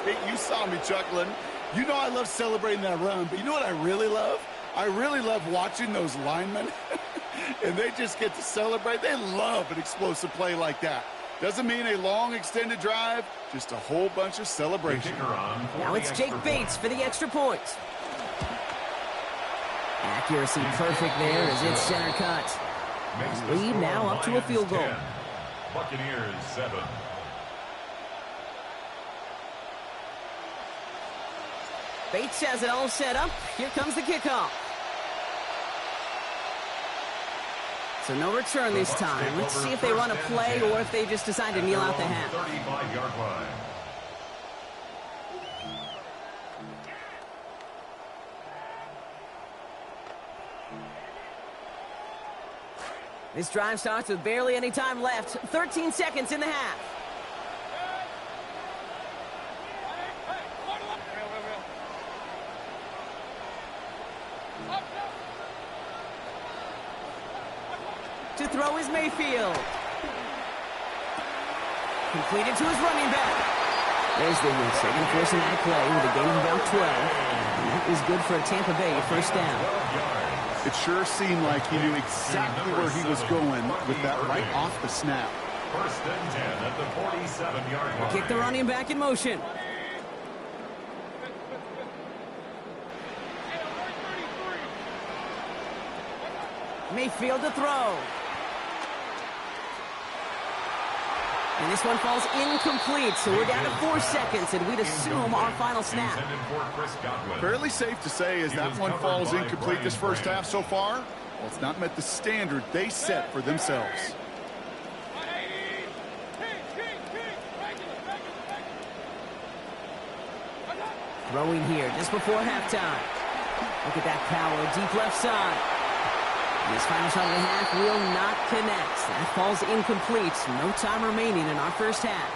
Kate, you saw me chuckling. You know I love celebrating that run, but you know what I really love? I really love watching those linemen, and they just get to celebrate. They love an explosive play like that. Doesn't mean a long extended drive, just a whole bunch of celebration. Now it's Jake Bates for the extra point. Accuracy perfect there as it's center cut. Lead now up to a field goal. Buccaneers 7. Bates has it all set up. Here comes the kickoff. So no return this time. Let's see if they run a play or if they just decide to kneel out the half. 35-yard line. This drive starts with barely any time left. 13 seconds in the half. To throw is Mayfield. Completed to his running back. There's the miss. They're going to force him out of play with a gain of about 12. And that is good for a Tampa Bay first down. It sure seemed like he knew exactly where he was going with that right off the snap. 1st and 10 at the 47-yard line. Kick the running back in motion. Mayfield to throw. And this one falls incomplete, so we're down to 4 seconds, and we'd assume our final snap. Fairly safe to say as that one falls incomplete this first half so far, well, it's not met the standard they set for themselves. Throwing here just before halftime. Look at that power, deep left side. This final shot of the half will not connect. That falls incomplete. No time remaining in our first half.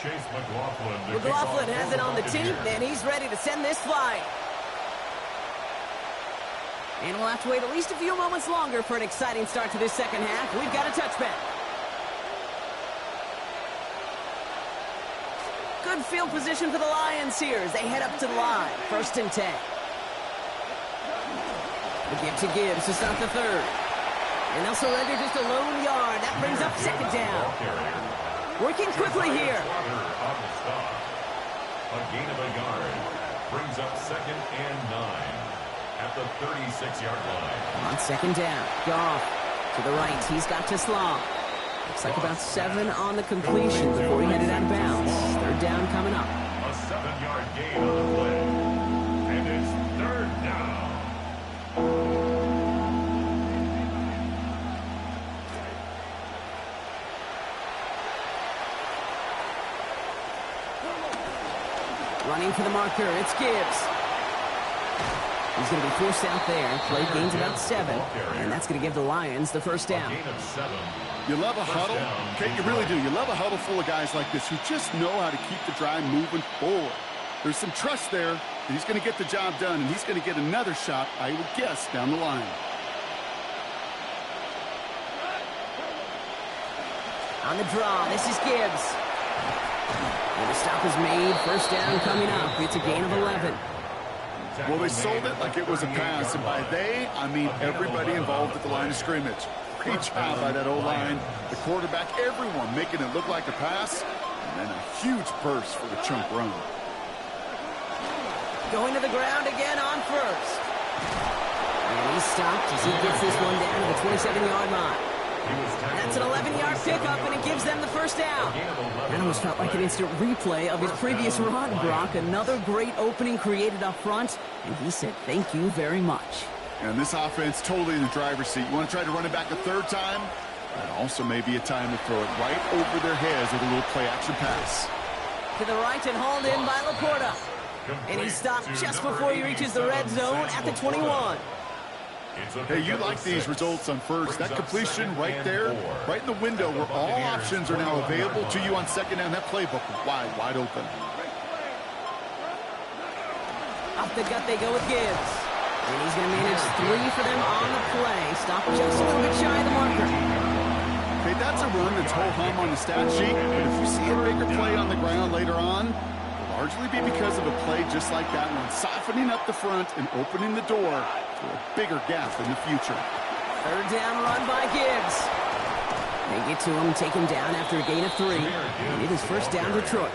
Chase McLaughlin. McLaughlin has it on the tee, and he's ready to send this flying. And we'll have to wait at least a few moments longer for an exciting start to this second half. We've got a touchback. Good field position for the Lions here as they head up to the line. 1st and 10. The give to Gibbs to start the third. And they'll surrender just a lone yard. That brings up 2nd down. Working quickly here. A gain of a yard brings up 2nd and 9 at the 36-yard line. On 2nd down, Goff to the right. He's got to Slaw. Looks like about 7 on the completion before he headed out of bounds. 3rd down coming up. A 7-yard gain on the play. And it's 3rd down. Running for the marker, it's Gibbs. He's going to be forced out there. Play gains about 7. And that's going to give the Lions the first down. A gain of 7. You love a huddle? Okay, you really do. You love a huddle full of guys like this who just know how to keep the drive moving forward. There's some trust there that he's going to get the job done, and he's going to get another shot, I would guess, down the line. On the draw, this is Gibbs. And the stop is made. First down coming up. It's a gain of 11. Well, they sold it like it was a pass, and by they, I mean everybody involved at the line of scrimmage. Great job by that O-line, the quarterback, everyone making it look like a pass, and then a huge burst for the chunk run. Going to the ground again on first. And he's stopped as he gets this one down to the 27-yard line. That's an 11-yard pickup, and it gives them the first down. That almost felt like an instant replay of his previous run, Brock. Another great opening created up front, and he said thank you very much. And this offense totally in the driver's seat. You want to try to run it back a third time? That also may be a time to throw it right over their heads with a little play-action pass. To the right and hauled in by Laporta. And he stopped just before he reaches the red zone at the 21. Hey, you like these results on first. That completion right there, right in the window where all options are now available to you on second down. That playbook wide open. Up the gut they go with Gibbs. And he's going to manage 3 for them on the play. Stop just a little bit shy of the marker. Okay, that's a run that's ho-hum on the stat sheet. But if you see a bigger play on the ground later on, it'll largely be because of a play just like that one, softening up the front and opening the door to a bigger gap in the future. Third down run by Gibbs. They get to him, take him down after a gain of 3. And it is first down Detroit.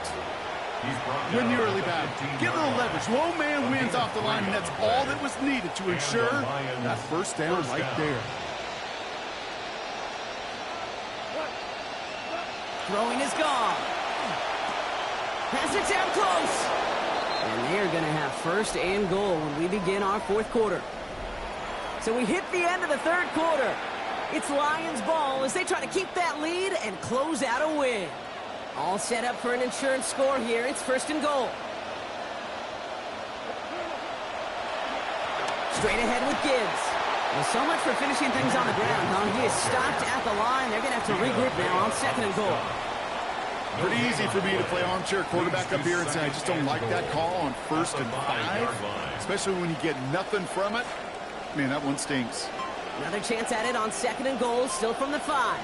Win the early battle. Get a little leverage. Low man wins off the line, and that's all that was needed to ensure that first down right there. Throwing is gone. Pass it down close. And they are going to have first and goal when we begin our fourth quarter. So we hit the end of the third quarter. It's Lions ball as they try to keep that lead and close out a win. All set up for an insurance score here. It's first and goal. Straight ahead with Gibbs. Well, so much for finishing things on the ground, huh? He is stopped at the line. They're going to have to regroup now on second and goal. Pretty easy for me to play armchair quarterback up here and say I just don't like that call on first and 5, especially when you get nothing from it. Man, that one stinks. Another chance at it on second and goal, still from the 5.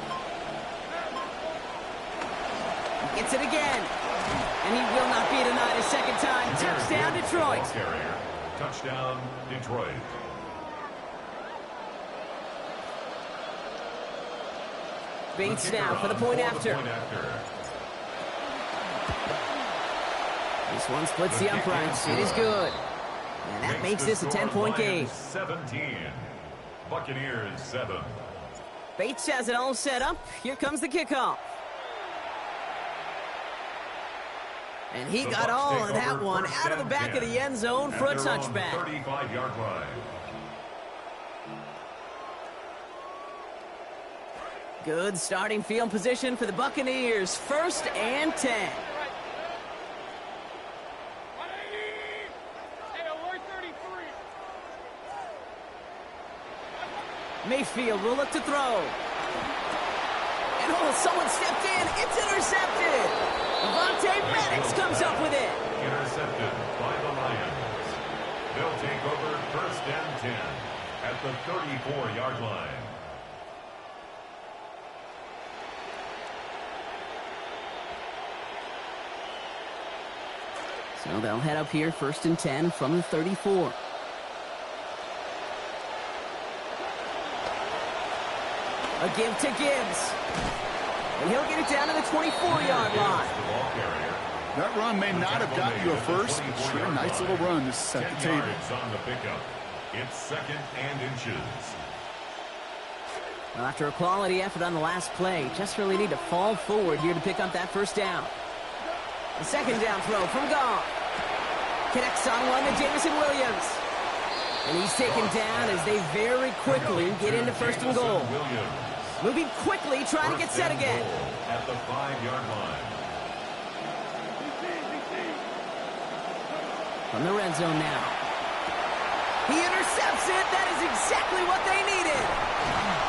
Gets it again. And he will not be denied a second time. Touchdown, Detroit. Touchdown, Detroit. Bates now for the point after. This one splits the uprights. It is good. And that makes this a 10-point game. 17. Buccaneers 7. Bates has it all set up. Here comes the kickoff. And he got all of that one out of the back of the end zone for a touchback. 35-yard line. Good starting field position for the Buccaneers. First and 10. Mayfield will look to throw. And oh, someone stepped in. It's intercepted. Avonte Maddox comes up with it. Intercepted by the Lions. They'll take over first and 10 at the 34-yard line. So they'll head up here first and 10 from the 34. A give to Gibbs. And he'll get it down to the 24-yard line. That run may not have got you a first, but sure, nice little run to set the table. On the pickup. It's second and inches. Well, after a quality effort on the last play, just really need to fall forward here to pick up that first down. The second down throw from Goff. Connects on one to Jameson Williams. And he's taken down as they very quickly get into first and goal. Moving quickly, trying to get set again. At the 5-yard line. From the red zone now. He intercepts it. That is exactly what they needed.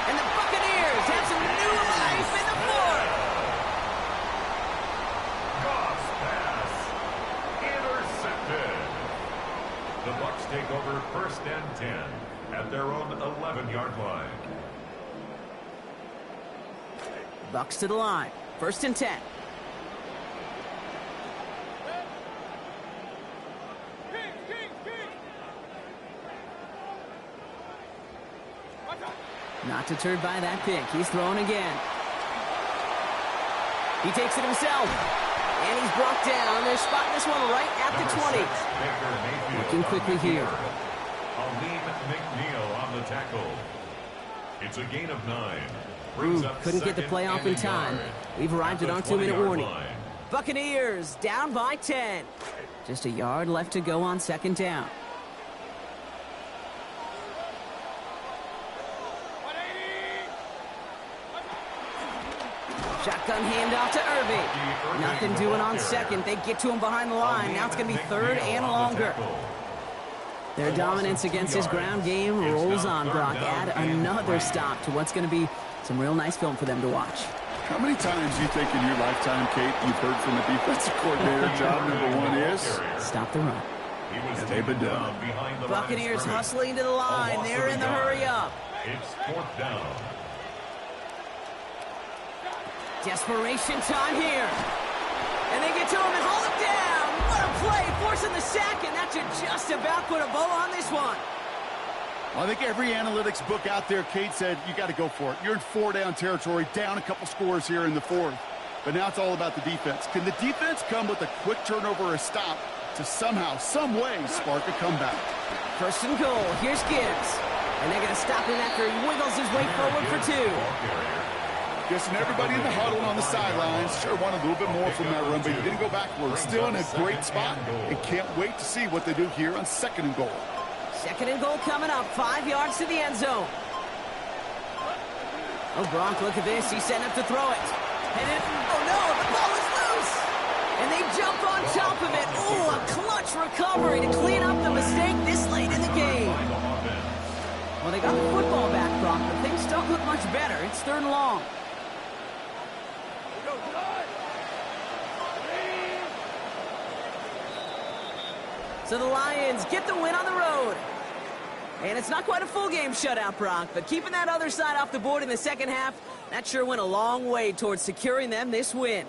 And the Buccaneers have some new life in the fourth. Goff's pass. Intercepted. The Bucs take over first and 10 at their own 11-yard line. Bucs to the line. First and 10. Not deterred by that pick. He's throwing again. He takes it himself. And he's brought down. They're spotting this one right at the 20. Looking quickly here. McNeil on the tackle. It's a gain of 9. Couldn't get the play off in time. We've arrived at our 2-minute warning. Buccaneers down by 10. Just a yard left to go on second down. Shotgun handoff to Irving. Nothing doing on second. They get to him behind the line. Now it's going to be third and longer. Their dominance against his ground game rolls on, Brock. Add another stop to what's going to be some real nice film for them to watch. How many times do you think in your lifetime, Kate, you've heard from the defensive coordinator, job number 1 is? Stop the run. And they've been doing it. Buccaneers hustling to the line. They're in the hurry up. It's 4th down. Desperation time here. And they get to him and hold him down. What a play, forcing the sack, and that should just about put a bow on this one. Well, I think every analytics book out there, Kate said, you got to go for it. You're in 4-down territory, down a couple scores here in the 4th. But now it's all about the defense. Can the defense come with a quick turnover or a stop to somehow, some way, spark a comeback? First and goal. Here's Gibbs. And they're going to stop him after he wiggles his way forward for 2. Guessing everybody in the huddle on the sidelines sure wanted a little bit more from that run, but he didn't go backwards. Still in a great spot and can't wait to see what they do here on 2nd and goal. 2nd and goal coming up. 5 yards to the end zone. Oh, Gronk, look at this. He's setting up to throw it. And oh no, the ball is loose. And they jump on top of it. Oh, a clutch recovery to clean up the mistake this late in the game. Well, they got the football back, Gronk, but things don't look much better. It's 3rd and long. So the Lions get the win on the road. And it's not quite a full game shutout, Brock, but keeping that other side off the board in the second half, that sure went a long way towards securing them this win.